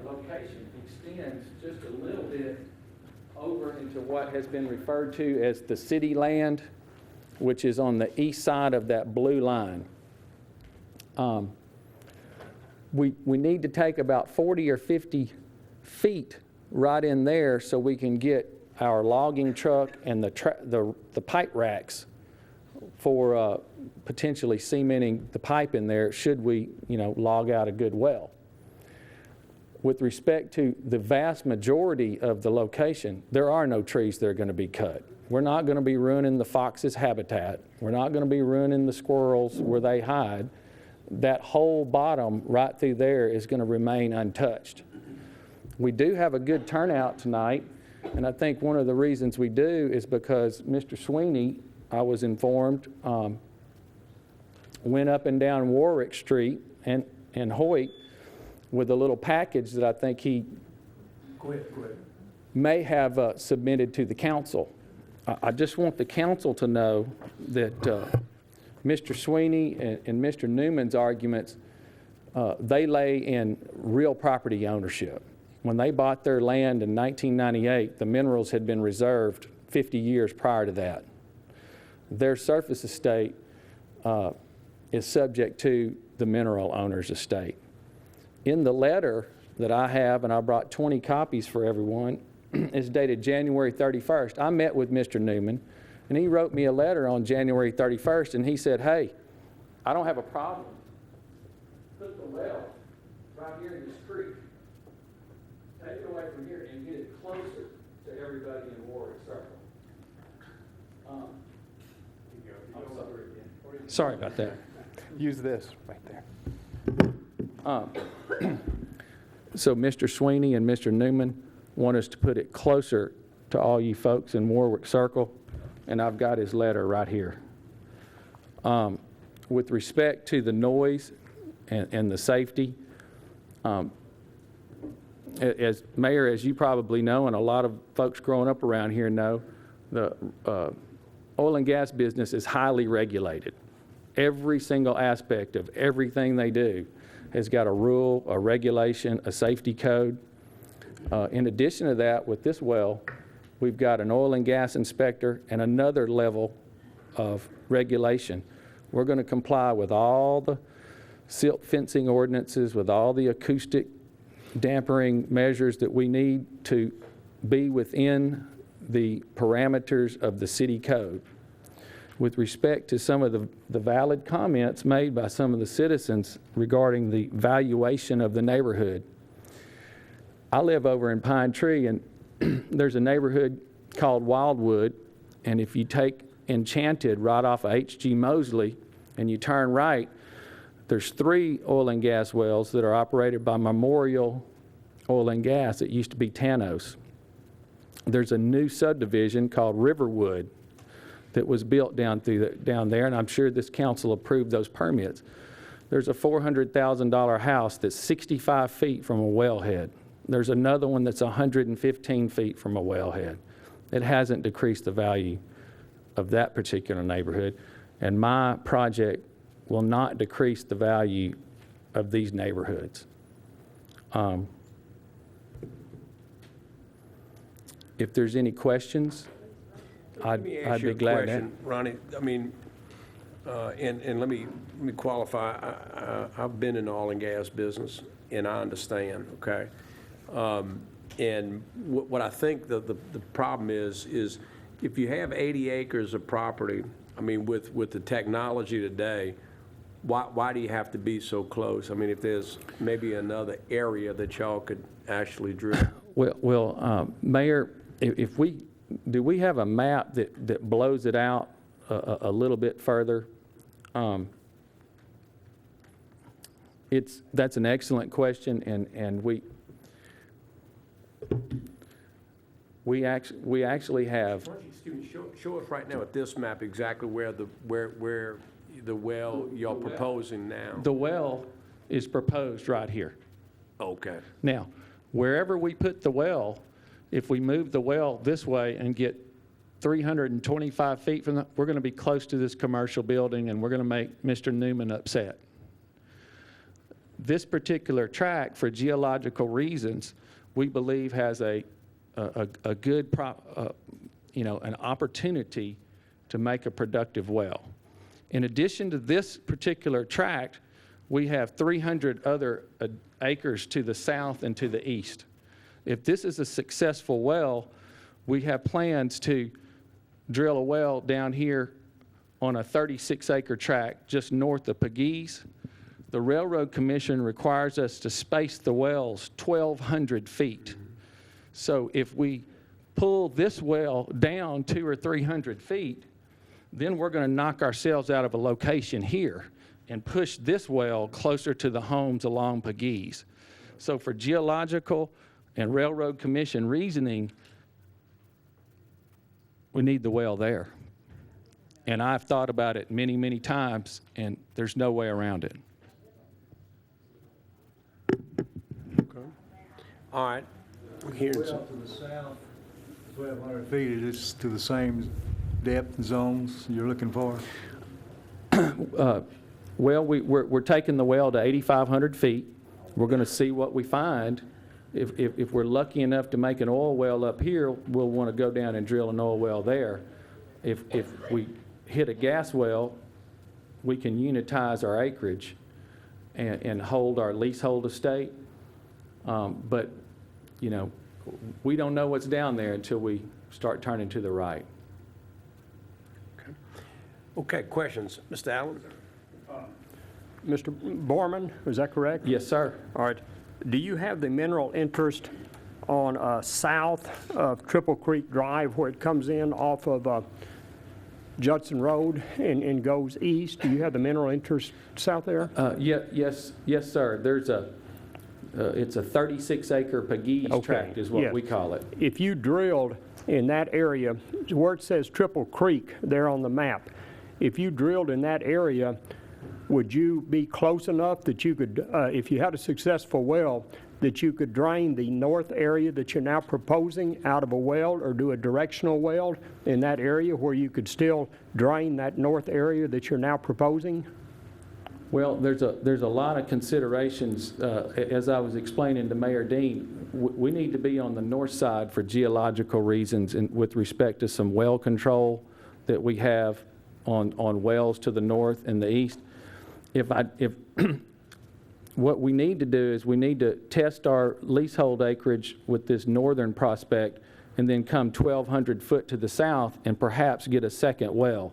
location extends just a little bit over into what has been referred to as the city land, which is on the east side of that blue line. We need to take about 40 or 50 feet right in there so we can get our logging truck and the pipe racks for potentially cementing the pipe in there should we, log out a good well. With respect to the vast majority of the location, there are no trees that are going to be cut. We're not going to be ruining the fox's habitat. We're not going to be ruining the squirrels where they hide. That whole bottom right through there is going to remain untouched. We do have a good turnout tonight, and I think one of the reasons we do is because Mr. Sweeney, I was informed, went up and down Warwick Street and Hoyt with a little package that I think he may have submitted to the council. I just want the council to know that Mr. Sweeney and Mr. Newman's arguments, they lay in real property ownership. When they bought their land in 1998, the minerals had been reserved 50 years prior to that. Their surface estate is subject to the mineral owner's estate. In the letter that I have, and I brought 20 copies for everyone, is dated January 31st. I met with Mr. Newman, and he wrote me a letter on January 31st, and he said, hey, I don't have a problem. Put the well right here in this creek. Take it away from here and get it closer to everybody in Warwick Circle. Sorry about that. Use this right there. So Mr. Sweeney and Mr. Newman want us to put it closer to all you folks in Warwick Circle, and I've got his letter right here. With respect to the noise and the safety, as Mayor, as you probably know, and a lot of folks growing up around here know, the oil and gas business is highly regulated. Every single aspect of everything they do has got a rule, a regulation, a safety code. In addition to that, with this well, we've got an oil and gas inspector and another level of regulation. We're going to comply with all the silt fencing ordinances, with all the acoustic dampering measures that we need to be within the parameters of the city code. with respect to some of the valid comments made by some of the citizens regarding the valuation of the neighborhood. I live over in Pine Tree, and there's a neighborhood called Wildwood, and if you take Enchanted right off of H.G. Mosley and you turn right, there's 3 oil and gas wells that are operated by Memorial Oil and Gas. It used to be Tanos. There's a new subdivision called Riverwood that was built down there, and I'm sure this council approved those permits. There's a $400,000 house that's 65 feet from a wellhead. There's another one that's 115 feet from a wellhead. It hasn't decreased the value of that particular neighborhood, and my project will not decrease the value of these neighborhoods. If there's any questions, I'd be glad to. Let me ask you a question, Ronnie. I mean, and let me qualify. I've been in the oil and gas business, and I understand, okay? And what I think the problem is if you have 80 acres of property, I mean, with the technology today, why do you have to be so close? I mean, if there's maybe another area that y'all could actually drill. Well, Mayor, do we have a map that blows it out a little bit further? That's an excellent question, and we actually have. Excuse me, show us right now at this map exactly where the well y'all proposing now. The well is proposed right here. Okay. Now, wherever we put the well, if we move the well this way and get 325 feet from we're going to be close to this commercial building, and we're going to make Mr. Newman upset. This particular tract, for geological reasons, we believe has a good, an opportunity to make a productive well. In addition to this particular tract, we have 300 other acres to the south and to the east. If this is a successful well, we have plans to drill a well down here on a 36-acre tract just north of Pegues. The Railroad Commission requires us to space the wells 1,200 feet. So if we pull this well down 200 or 300 feet, then we're going to knock ourselves out of a location here and push this well closer to the homes along Pegues. So for geological and Railroad Commission reasoning, we need the well there. And I've thought about it many, many times, and there's no way around it. Okay. All right. I'm hearing some. Well, to the south, 1,200 feet, is this to the same depth and zones you're looking for? Well, we're taking the well to 8,500 feet. We're going to see what we find. If we're lucky enough to make an oil well up here, we'll want to go down and drill an oil well there. If we hit a gas well, we can unitize our acreage and hold our leasehold estate. But, we don't know what's down there until we start turning to the right. Okay, questions? Mr. Allen? Mr. Borman, is that correct? Yes, sir. All right. Do you have the mineral interest on south of Triple Creek Drive where it comes in off of Judson Road and goes east? Do you have the mineral interest south there? Yes, sir. There's it's a 36-acre Pegues tract is what we call it. If you drilled in that area, where it says Triple Creek there on the map, if you drilled in that area, would you be close enough that you could, if you had a successful well, that you could drain the north area that you're now proposing out of a well, or do a directional well in that area where you could still drain that north area that you're now proposing? Well, there's a lot of considerations. As I was explaining to Mayor Dean, we need to be on the north side for geological reasons and with respect to some well control that we have on wells to the north and the east. What we need to do is we need to test our leasehold acreage with this northern prospect and then come 1,200 foot to the south and perhaps get a second well.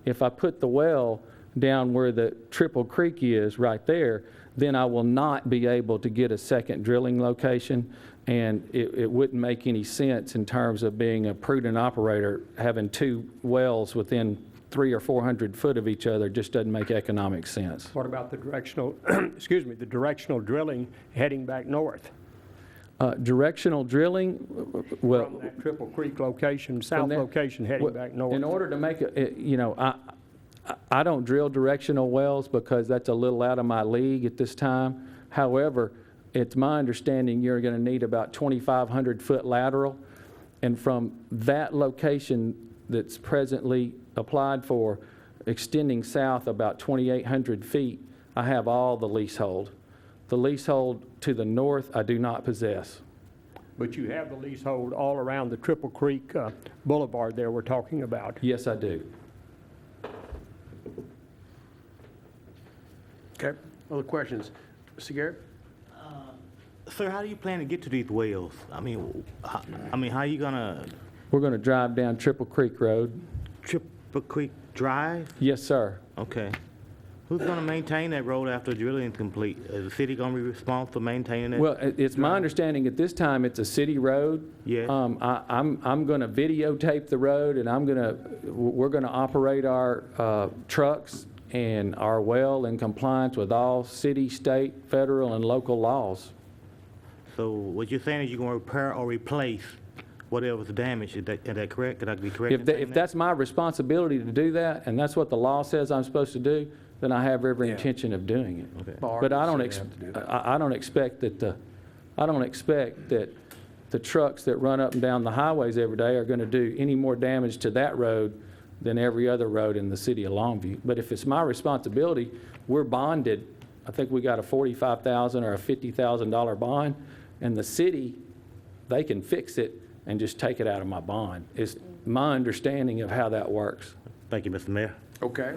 If I put the well down where the Triple Creek is right there, then I will not be able to get a second drilling location, and it wouldn't make any sense in terms of being a prudent operator. Having two wells within 300 or 400 foot of each other just doesn't make economic sense. What about the directional, excuse me, the directional drilling heading back north? Directional drilling, well, From that Triple Creek location, from south there- location heading well, back north? in order to make it, you know, I don't drill directional wells because that's a little out of my league at this time. However, it's my understanding you're going to need about 2,500 foot lateral, and from that location that's presently applied for, extending south about 2,800 feet, I have all the leasehold. The leasehold to the north, I do not possess. But you have the leasehold all around the Triple Creek Boulevard there we're talking about? Yes, I do. Okay, other questions? Mr. Garrett? Sir, how do you plan to get to these wells? I mean, how are you gonna We're going to drive down Triple Creek Road. Triple Creek Drive? Yes, sir. Okay. Who's gonna maintain that road after drilling is complete? Is the city gonna be responsible for maintaining it? Well, it's my understanding at this time it's a city road. Yes. I'm going to videotape the road, and we're going to operate our trucks and our well in compliance with all city, state, federal, and local laws. So what you're saying is you're gonna repair or replace whatever's damaged, is that correct? Could I be correct in saying If that? that's my responsibility to do that, and that's what the law says I'm supposed to do, then I have every intention of doing it. Okay. But I don't expect that the trucks that run up and down the highways every day are going to do any more damage to that road than every other road in the city of Longview. But if it's my responsibility, we're bonded. I think we got a $45,000 or a $50,000 bond, and the city, they can fix it and just take it out of my bond. It's my understanding of how that works. Thank you, Mr. Mayor. Okay.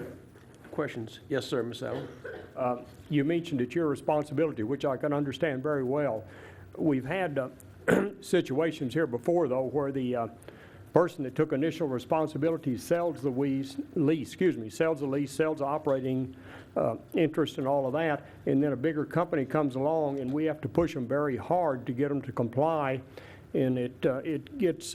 Questions? Yes, sir, Ms. Allen. You mentioned it's your responsibility, which I can understand very well. We've had situations here before, though, where the person that took initial responsibility sells the lease, sells the operating interest and all of that, and then a bigger company comes along, and we have to push them very hard to get them to comply, and it gets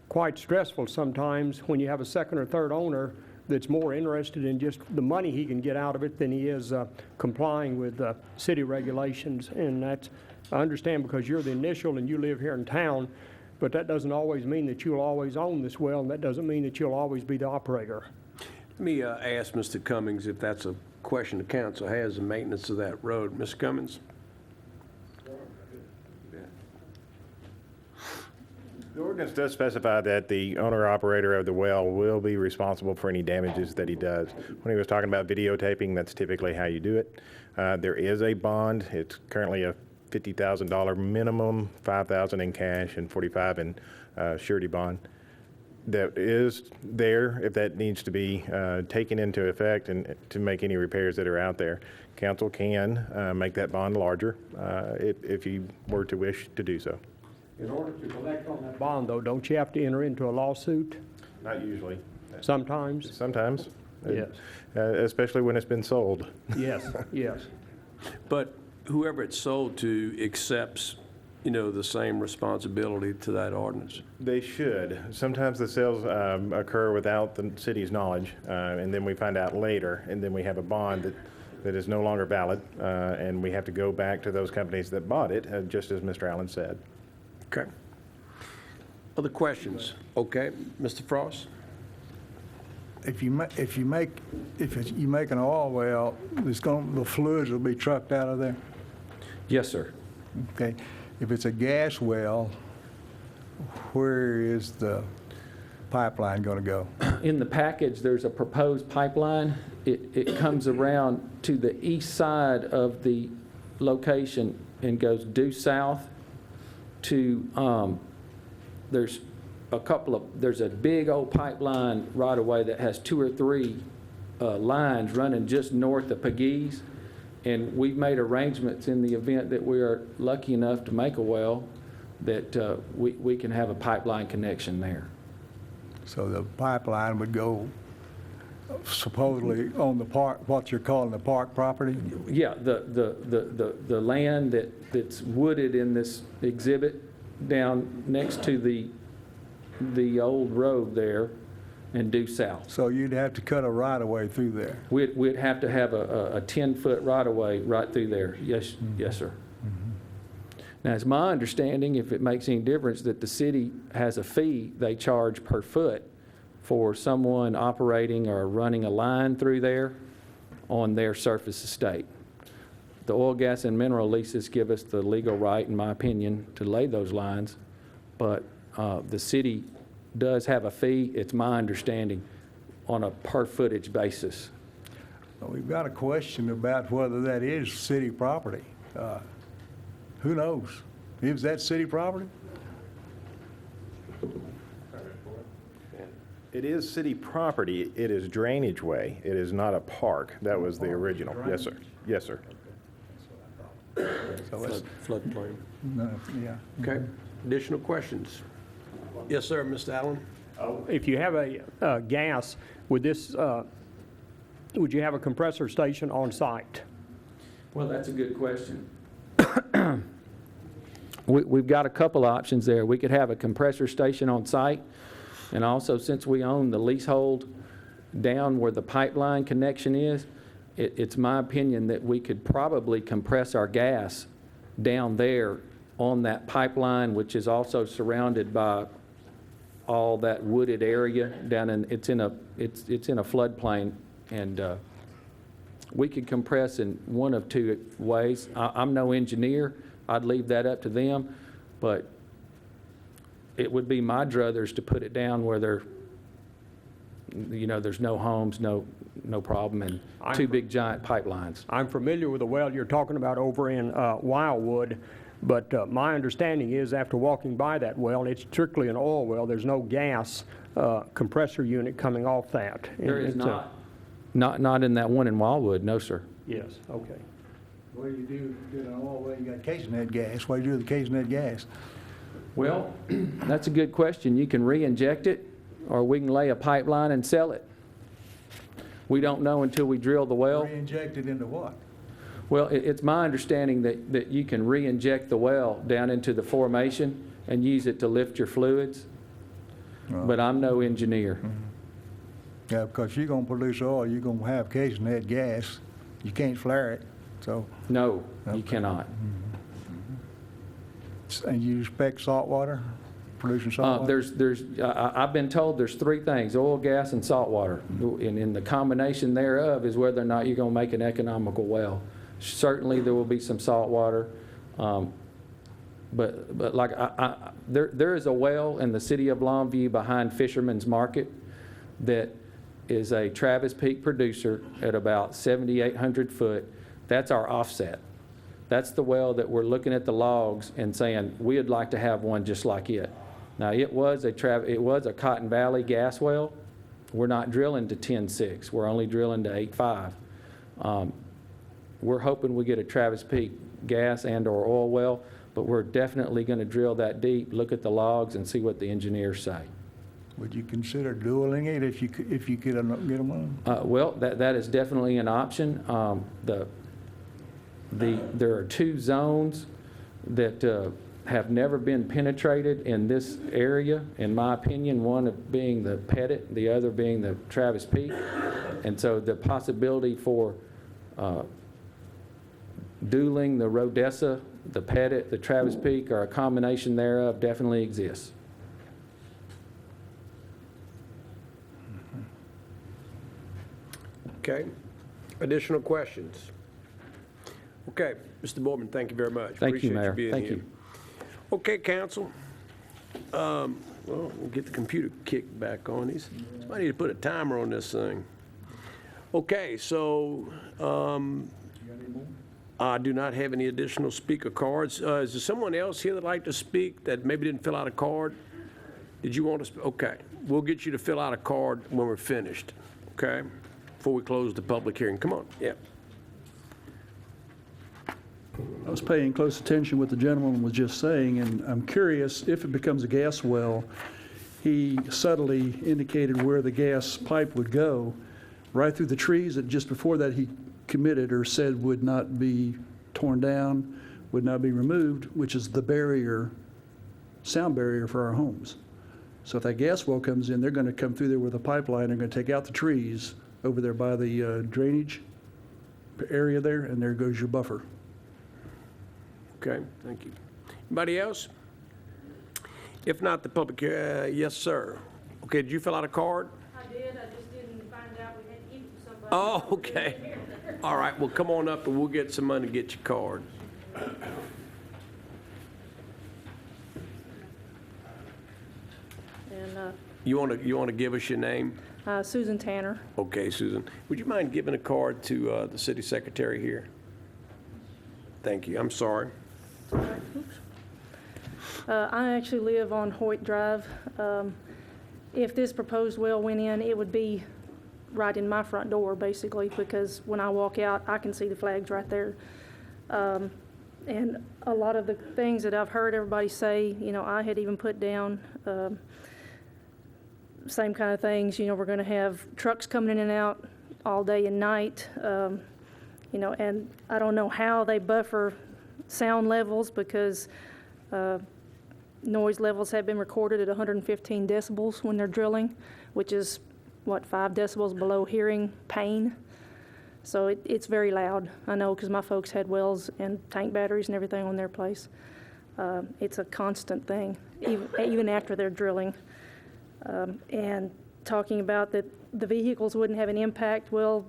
quite stressful sometimes when you have a second or third owner that's more interested in just the money he can get out of it than he is complying with city regulations. And that's, I understand, because you're the initial and you live here in town, but that doesn't always mean that you'll always own this well, and that doesn't mean that you'll always be the operator. Let me ask Mr. Cummings if that's a question the council has, the maintenance of that road. Mr. Cummings? The ordinance does specify that the owner-operator of the well will be responsible for any damages that he does. When he was talking about videotaping, that's typically how you do it. There is a bond. It's currently a $50,000 minimum, $5,000 in cash and $45,000 in surety bond. That is there if that needs to be taken into effect and to make any repairs that are out there. Council can make that bond larger if you were to wish to do so. In order to collect on that bond, though, don't you have to enter into a lawsuit? Not usually. Sometimes? Sometimes. Yes. Especially when it's been sold. Yes, yes. But whoever it's sold to accepts, the same responsibility to that ordinance. They should. Sometimes the sales occur without the city's knowledge, and then we find out later, and then we have a bond that is no longer valid, and we have to go back to those companies that bought it, just as Mr. Allen said. Okay. Other questions? Okay, Mr. Frost? If you make an oil well, the fluids will be trucked out of there? Yes, sir. Okay. If it's a gas well, where is the pipeline going to go? In the package, there's a proposed pipeline. It comes around to the east side of the location and goes due south to, there's a big old pipeline right away that has 2 or 3 lines running just north of Pegues. And we've made arrangements in the event that we are lucky enough to make a well that we can have a pipeline connection there. So the pipeline would go supposedly on the park, what you're calling the park property? Yeah, the land that's wooded in this exhibit down next to the old road there and due south. So you'd have to cut a right-of-way through there? We'd have to have a 10-foot right-of-way right through there. Yes, yes, sir. Now, it's my understanding, if it makes any difference, that the city has a fee they charge per foot for someone operating or running a line through there on their surface estate. The oil, gas, and mineral leases give us the legal right, in my opinion, to lay those lines, but the city does have a fee, it's my understanding, on a per footage basis. Well, we've got a question about whether that is city property. Who knows? Is that city property? It is city property. It is drainage way. It is not a park. That was the original. Yes, sir. Yes, sir. So it's, Floodplain. no, yeah. Okay. Additional questions? Yes, sir, Mr. Allen? If you have a gas, would you have a compressor station on site? Well, that's a good question. We've got a couple options there. We could have a compressor station on site, and also, since we own the leasehold down where the pipeline connection is, it's my opinion that we could probably compress our gas down there on that pipeline, which is also surrounded by all that wooded area down in, it's in a floodplain, and we could compress in one of two ways. I'm no engineer. I'd leave that up to them, but it would be my druthers to put it down where there's no homes, no problem, and two big giant pipelines. I'm familiar with the well you're talking about over in Wildwood, but my understanding is after walking by that well, it's strictly an oil well. There's no gas compressor unit coming off that. There is not in that one in Wildwood, no, sir. Yes, okay. What do you do an oil well? You got Casenet gas. What do you do with the Casenet gas? Well, that's a good question. You can re-inject it, or we can lay a pipeline and sell it. We don't know until we drill the well. Re-inject it into what? Well, it's my understanding that you can re-inject the well down into the formation and use it to lift your fluids, but I'm no engineer. Mm-hmm. Yeah, because you're going to produce oil, you're going to have Casenet gas. You can't flare it, so. No, okay. You cannot. And you expect salt water, producing salt water? I've been told there's three things: oil, gas, and salt water. And in the combination thereof is whether or not you're going to make an economical well. Certainly there will be some salt water, but like there is a well in the city of Longview behind Fisherman's Market that is a Travis Peak producer at about 7,800 foot. That's our offset. That's the well that we're looking at the logs and saying, we'd like to have one just like it. Now, it was a Cotton Valley gas well. We're not drilling to 10.6. We're only drilling to 8.5. We're hoping we get a Travis Peak gas and or oil well, but we're definitely going to drill that deep, look at the logs, and see what the engineers say. Would you consider dueling it if you could get them on? Well, that is definitely an option. There are two zones that have never been penetrated in this area, in my opinion, one being the Pettit, the other being the Travis Peak. And so the possibility for dueling the Rodessa, the Pettit, the Travis Peak, or a combination thereof definitely exists. Okay. Additional questions? Okay. Mr. Boardman, thank you very much. Thank you, Mayor. Appreciate you being Thank here. you. Okay, council. Well, we'll get the computer kicked back on. Somebody need to put a timer on this thing. Okay, so I do not have any additional speaker cards. Is there someone else here that'd like to speak that maybe didn't fill out a card? Did you want to? Okay, we'll get you to fill out a card when we're finished. Okay, before we close the public hearing. Come on. Yeah. I was paying close attention what the gentleman was just saying, and I'm curious if it becomes a gas well. He subtly indicated where the gas pipe would go. right through the trees that just before that he committed or said would not be torn down, would not be removed, which is the barrier, sound barrier for our homes. So if that gas well comes in, they're going to come through there with a pipeline. They're going to take out the trees over there by the drainage area there, and there goes your buffer. Okay, thank you. Anybody else? If not, the public, yes, sir. Okay, did you fill out a card? I did, I just didn't find out we had to give it to somebody. Oh, okay. All right, well, come on up and we'll get some money to get your card. And You want to give us your name? Susan Tanner. Okay, Susan. Would you mind giving a card to the city secretary here? Thank you. I'm sorry. I actually live on Hoyt Drive. If this proposed well went in, it would be right in my front door, basically, because when I walk out, I can see the flags right there. And a lot of the things that I've heard everybody say, you know, I had even put down same kind of things. You know, we're going to have trucks coming in and out all day and night. You know, and I don't know how they buffer sound levels because noise levels have been recorded at 115 decibels when they're drilling, which is, what, 5 decibels below hearing pain. So it's very loud. I know because my folks had wells and tank batteries and everything on their place. It's a constant thing, even after they're drilling. And talking about that the vehicles wouldn't have an impact, well,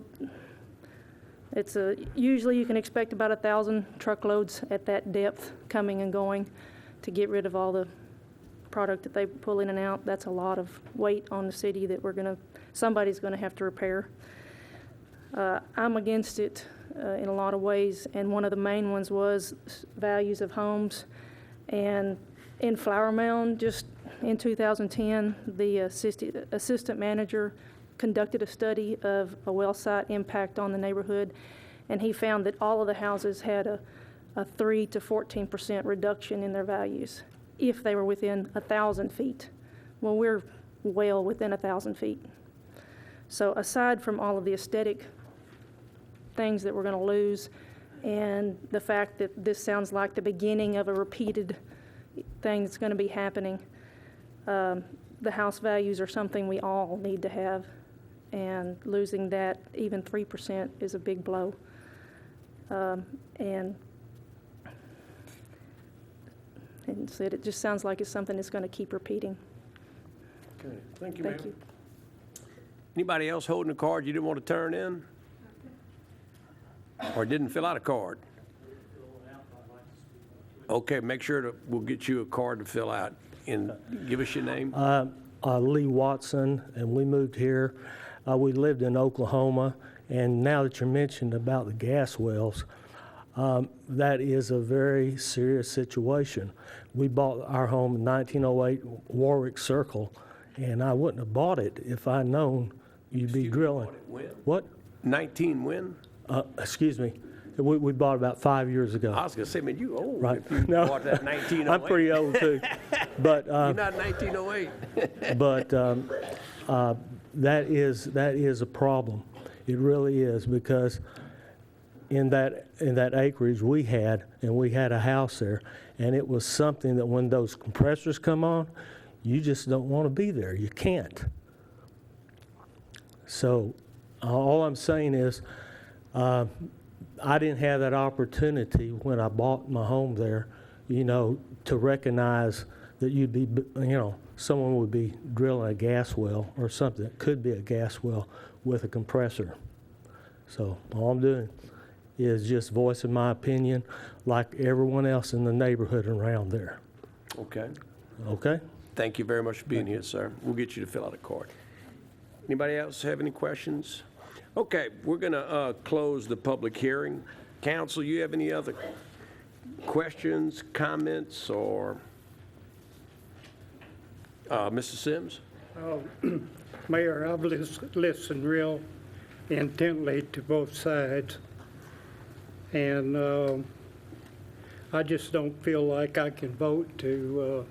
it's usually you can expect about 1,000 truckloads at that depth coming and going to get rid of all the product that they pull in and out. That's a lot of weight on the city that somebody's gonna have to repair. I'm against it in a lot of ways, and one of the main ones was values of homes. And in Flower Mound, just in 2010, the assistant manager conducted a study of a well site impact on the neighborhood, and he found that all of the houses had a 3 to 14% reduction in their values if they were within 1,000 feet. Well, we're well within 1,000 feet. So aside from all of the aesthetic things that we're going to lose, and the fact that this sounds like the beginning of a repeated thing that's going to be happening, the house values are something we all need to have, and losing that, even 3%, is a big blow. And said it just sounds like it's something that's going to keep repeating. Okay, thank you, ma'am. Thank you. Anybody else holding a card you didn't want to turn in? Or didn't fill out a card? Okay, make sure we'll get you a card to fill out. And give us your name. Lee Watson, and we moved here. We lived in Oklahoma, and now that you mentioned about the gas wells, that is a very serious situation. We bought our home in 1908 Warwick Circle, and I wouldn't have bought it if I'd known you'd be drilling. When? What? 19 when? Excuse me. We bought about 5 years ago. I was going to say, man, you old. Right. If you No, bought that 1908. I'm pretty old too. But You're not 1908. but that is a problem. It really is, because in that acreage we had a house there, and it was something that when those compressors come on, you just don't want to be there. You can't. So all I'm saying is, I didn't have that opportunity when I bought my home there, you know, to recognize that you'd be, you know, someone would be drilling a gas well or something that could be a gas well with a compressor. So all I'm doing is just voicing my opinion like everyone else in the neighborhood around there. Okay. Okay? Thank you very much for being here, sir. We'll get you to fill out a card. Anybody else have any questions? Okay, we're going to close the public hearing. Council, you have any other questions, comments, or Mr. Sims? Mayor, I've listened real intently to both sides, and I just don't feel like I can vote to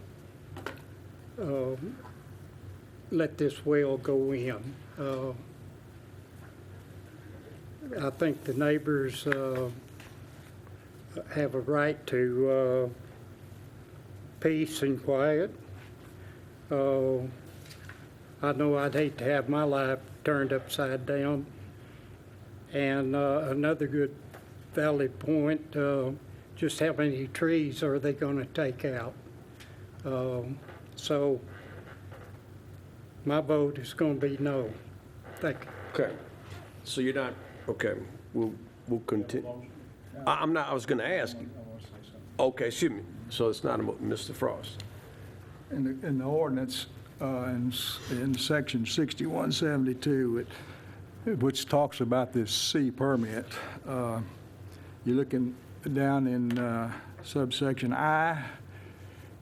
let this well go in. I think the neighbors have a right to peace and quiet. I know I'd hate to have my life turned upside down. And another good valid point, just how many trees are they going to take out? So my vote is going to be no. Thank you. Okay. So you're not, okay, we'll continue. I'm not, I was going to ask you. Okay, excuse me. So it's not Mr. Frost. In the ordinance, in section 6172, which talks about this C permit, you're looking down in subsection I,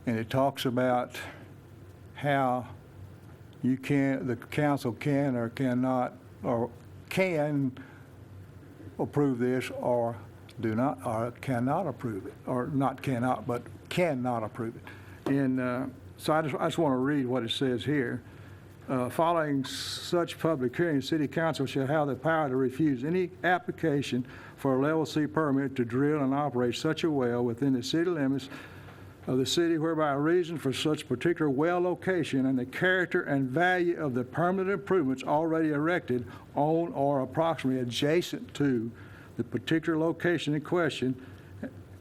and it talks about how the council can or cannot, or can approve this or do not, or cannot approve it, or not cannot, but cannot approve it. And so I just want to read what it says here. Following such public hearing, City Council shall have the power to refuse any application for a Level C permit to drill and operate such a well within the city limits of the city whereby a reason for such particular well location and the character and value of the permanent improvements already erected on or approximately adjacent to the particular location in question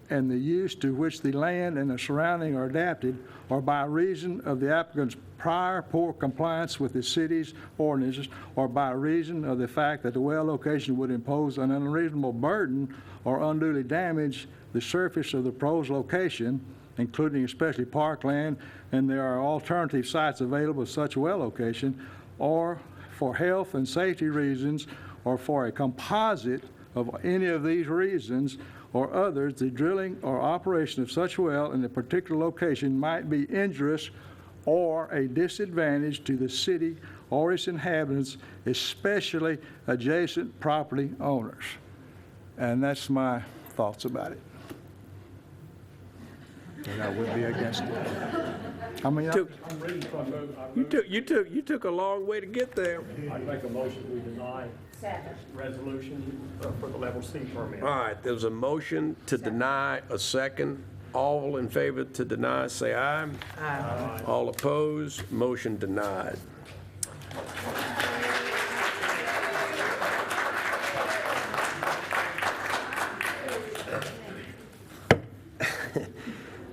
and the use to which the land and the surrounding are adapted, or by reason of the applicant's prior poor compliance with the city's ordinances, or by reason of the fact that the well location would impose an unreasonable burden or unduly damage the surface of the proposed location, including especially parkland, and there are alternative sites available at such a well location, or for health and safety reasons, or for a composite of any of these reasons or others, the drilling or operation of such a well in a particular location might be injurious or a disadvantage to the city or its inhabitants, especially adjacent property owners. And that's my thoughts about it. And I would be against it. I mean, You took a long way to get there. I'd make a motion we deny resolution for the Level C permit. All right, there's a motion to deny, a second. All in favor to deny, say aye. Aye. All opposed, motion denied.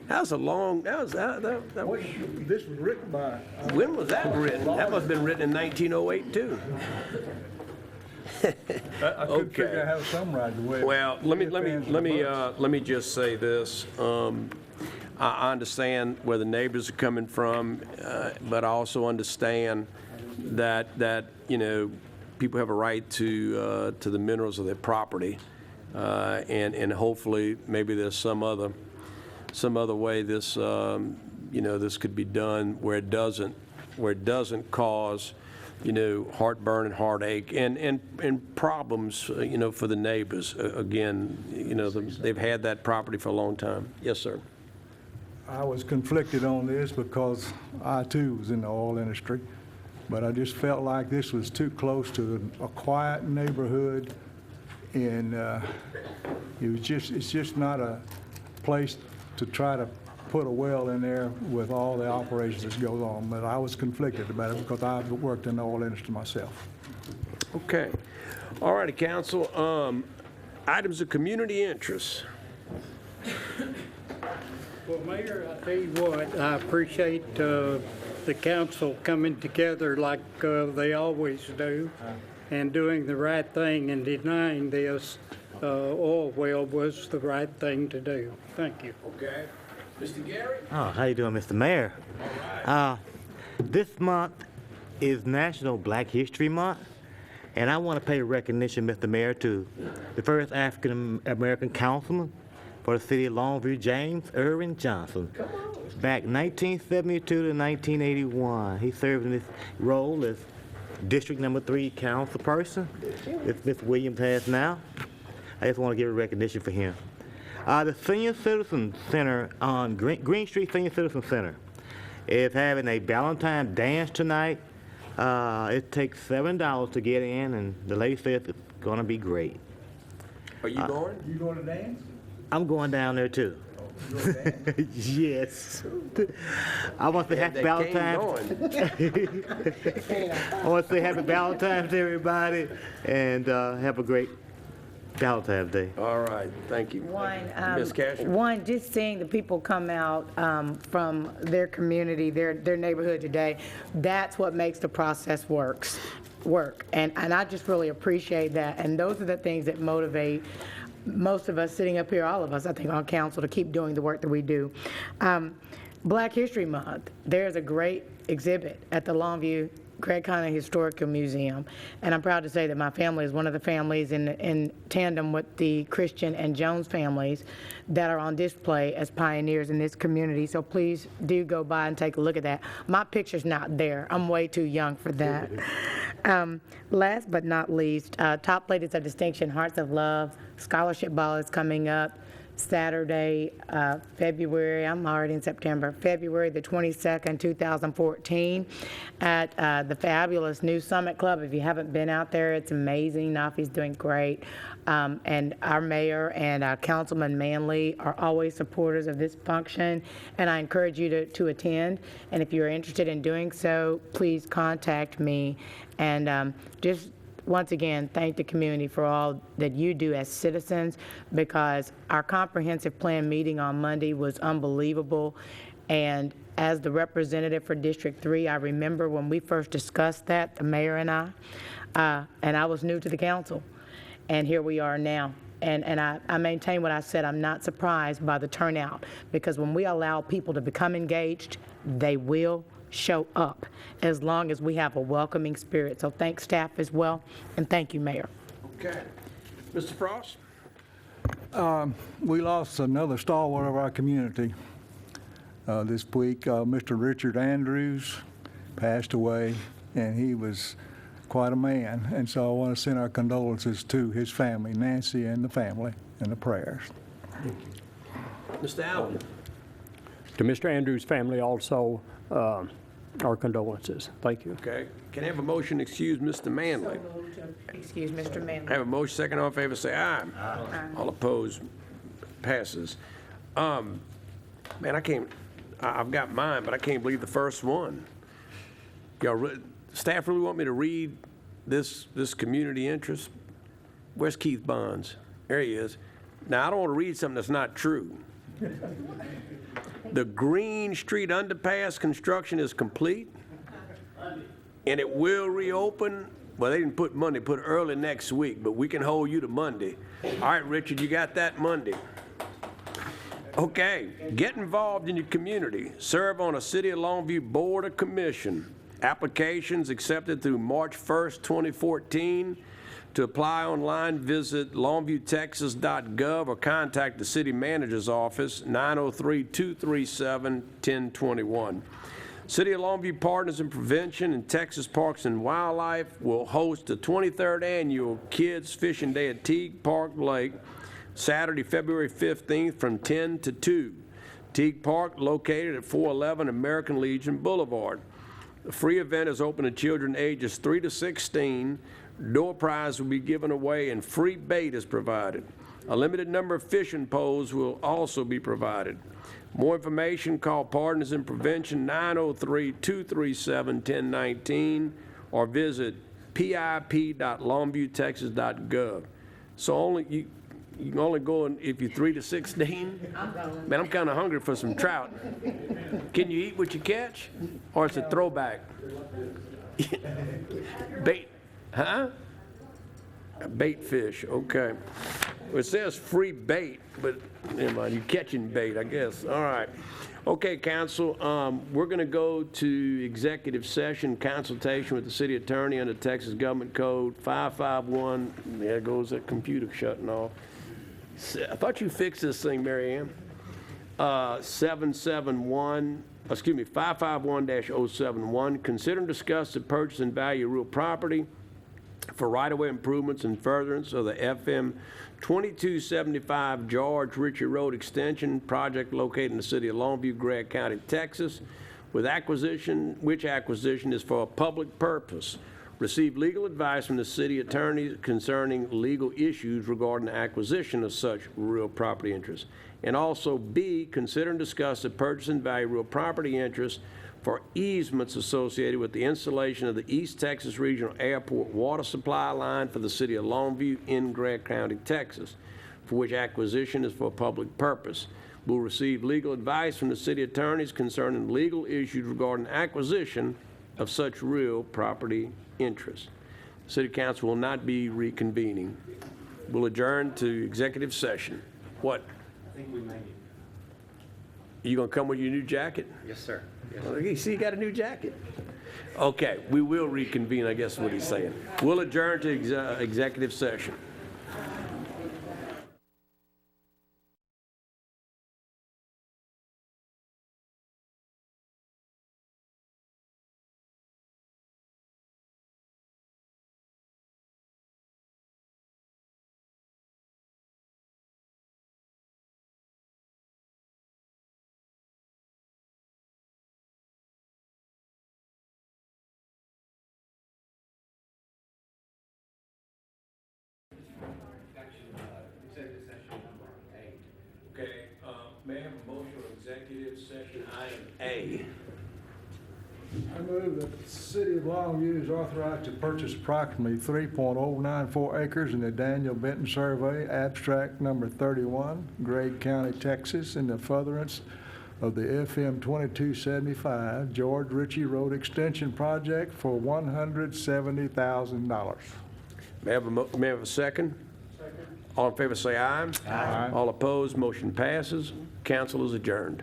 That was a long, that This was written by... when was that written? That must have been written in 1908, too. I couldn't figure out how to summarize the way. Well, let me just say this. I understand where the neighbors are coming from, but I also understand that you know, people have a right to the minerals of their property, and hopefully maybe there's some other way this you know, this could be done where it doesn't cause, you know, heartburn and heartache and problems, you know, for the neighbors. Again, you know, they've had that property for a long time. Yes, sir. I was conflicted on this because I too was in the oil industry, but I just felt like this was too close to a quiet neighborhood, and it's just not a place to try to put a well in there with all the operations that goes on. But I was conflicted about it because I've worked in the oil industry myself. Okay. All righty, council. Items of community interest. Well, Mayor, I tell you what, I appreciate the council coming together like they always do and doing the right thing, and denying this oil well was the right thing to do. Thank you. Okay. Mr. Gary? Oh, how you doing, Mr. Mayor? All right. This month is National Black History Month, and I want to pay recognition, Mr. Mayor, to the first African-American councilman for the city of Longview, James Irwin Johnson. Back 1972 to 1981, he served in this role as District Number 3 council person, as Ms. Williams has now. I just want to give a recognition for him. The Senior Citizen Center on Green Street Senior Citizen Center is having a Valentine dance tonight. It takes $7 to get in, and the lady says it's gonna be great. Are you going? You going to dance? I'm going down there too. Yes. I want to say happy Valentine's. I want to say happy Valentine's to everybody and have a great Valentine's Day. All right, thank you. Ms. Casher? One, just seeing the people come out from their community, their neighborhood today, that's what makes the process work. And I just really appreciate that. And those are the things that motivate most of us sitting up here, all of us, I think, on council to keep doing the work that we do. Black History Month, there's a great exhibit at the Longview Craig County Historical Museum, and I'm proud to say that my family is one of the families in tandem with the Christian and Jones families that are on display as pioneers in this community, so please do go by and take a look at that. My picture's not there. I'm way too young for that. Last but not least, Top Ladies of Distinction, Hearts of Love, Scholarship Ball is coming up Saturday, February, I'm already in September, February the 22nd, 2014, at the fabulous new Summit Club. If you haven't been out there, it's amazing. Nafi's doing great. And our mayor and Councilman Manley are always supporters of this function, and I encourage you to attend. And if you're interested in doing so, please contact me. And just once again, thank the community for all that you do as citizens, because our comprehensive plan meeting on Monday was unbelievable. And as the representative for District 3, I remember when we first discussed that, the mayor and I was new to the council. And here we are now. And I maintain what I said. I'm not surprised by the turnout, because when we allow people to become engaged, they will show up, as long as we have a welcoming spirit. So thanks staff as well, and thank you, Mayor. Okay. Mr. Frost? We lost another stalwart of our community this week. Mr. Richard Andrews passed away, and he was quite a man. And so I want to send our condolences to his family, Nancy and the family, and the prayers. Mr. Allen? To Mr. Andrews' family also, our condolences. Thank you. Okay. Can I have a motion to excuse Mr. Manley? Excuse Mr. Manley. I have a motion, second. All in favor, say aye. Aye. All opposed, passes. Man, I've got mine, but I can't believe the first one. Staff really want me to read this community interest? Where's Keith Bonds? There he is. Now, I don't want to read something that's not true. The Green Street underpass construction is complete, and it will reopen. Well, they didn't put Monday, put early next week, but we can hold you to Monday. All right, Richard, you got that Monday. Okay, get involved in your community. Serve on a City of Longview board or commission. Applications accepted through March 1st, 2014. To apply online, visit longviewtexas.gov or contact the city manager's office, 903-237-1021. City of Longview Partners in Prevention and Texas Parks and Wildlife will host the 23rd annual Kids Fishing Day at Teague Park Lake, Saturday, February 15th from 10 to 2. Teague Park, located at 411 American Legion Boulevard. The free event is open to children ages 3 to 16. Door prize will be given away and free bait is provided. A limited number of fishing poles will also be provided. More information, call Partners in Prevention 903-237-1019 or visit pip.longviewtexas.gov. So you can only go if you're 3 to 16? Man, I'm kind of hungry for some trout. Can you eat what you catch? Or it's a throwback? Bait. Huh? Bait fish, okay. Well, it says free bait, but never mind, you're catching bait, I guess. All right. Okay, council, we're going to go to executive session consultation with the city attorney under Texas Government Code 551. There goes that computer shutting off. I thought you fixed this thing, Mary Ann. 551-071. Consider and discuss the purchase and value of real property for right-of-way improvements and furtherance of the FM 2275 George Ritchie Road Extension project located in the city of Longview, Gregg County, Texas, which acquisition is for a public purpose. receive legal advice from the city attorney concerning legal issues regarding the acquisition of such real property interests. And also B, consider and discuss the purchase and value of real property interests for easements associated with the installation of the East Texas Regional Airport water supply line for the city of Longview in Grant County, Texas, for which acquisition is for a public purpose. Will receive legal advice from the city attorneys concerning legal issues regarding acquisition of such real property interests. City Council will not be reconvening. We'll adjourn to executive session. What? I think we made it. You gonna come with your new jacket? Yes, sir. Yes, Well, you see, you got a new jacket. Okay, we will reconvene, I guess is what he's saying. We'll adjourn to executive session. Okay, may I have a motion on executive session item A? I move that the city of Longview is authorized to purchase approximately 3.094 acres in the Daniel Benton Survey, abstract number 31, Gregg County, Texas, in the furtherance of the FM 2275 George Ritchie Road Extension Project for $170,000. May I have a second? All in favor say aye. Aye. All opposed, motion passes. Council is adjourned.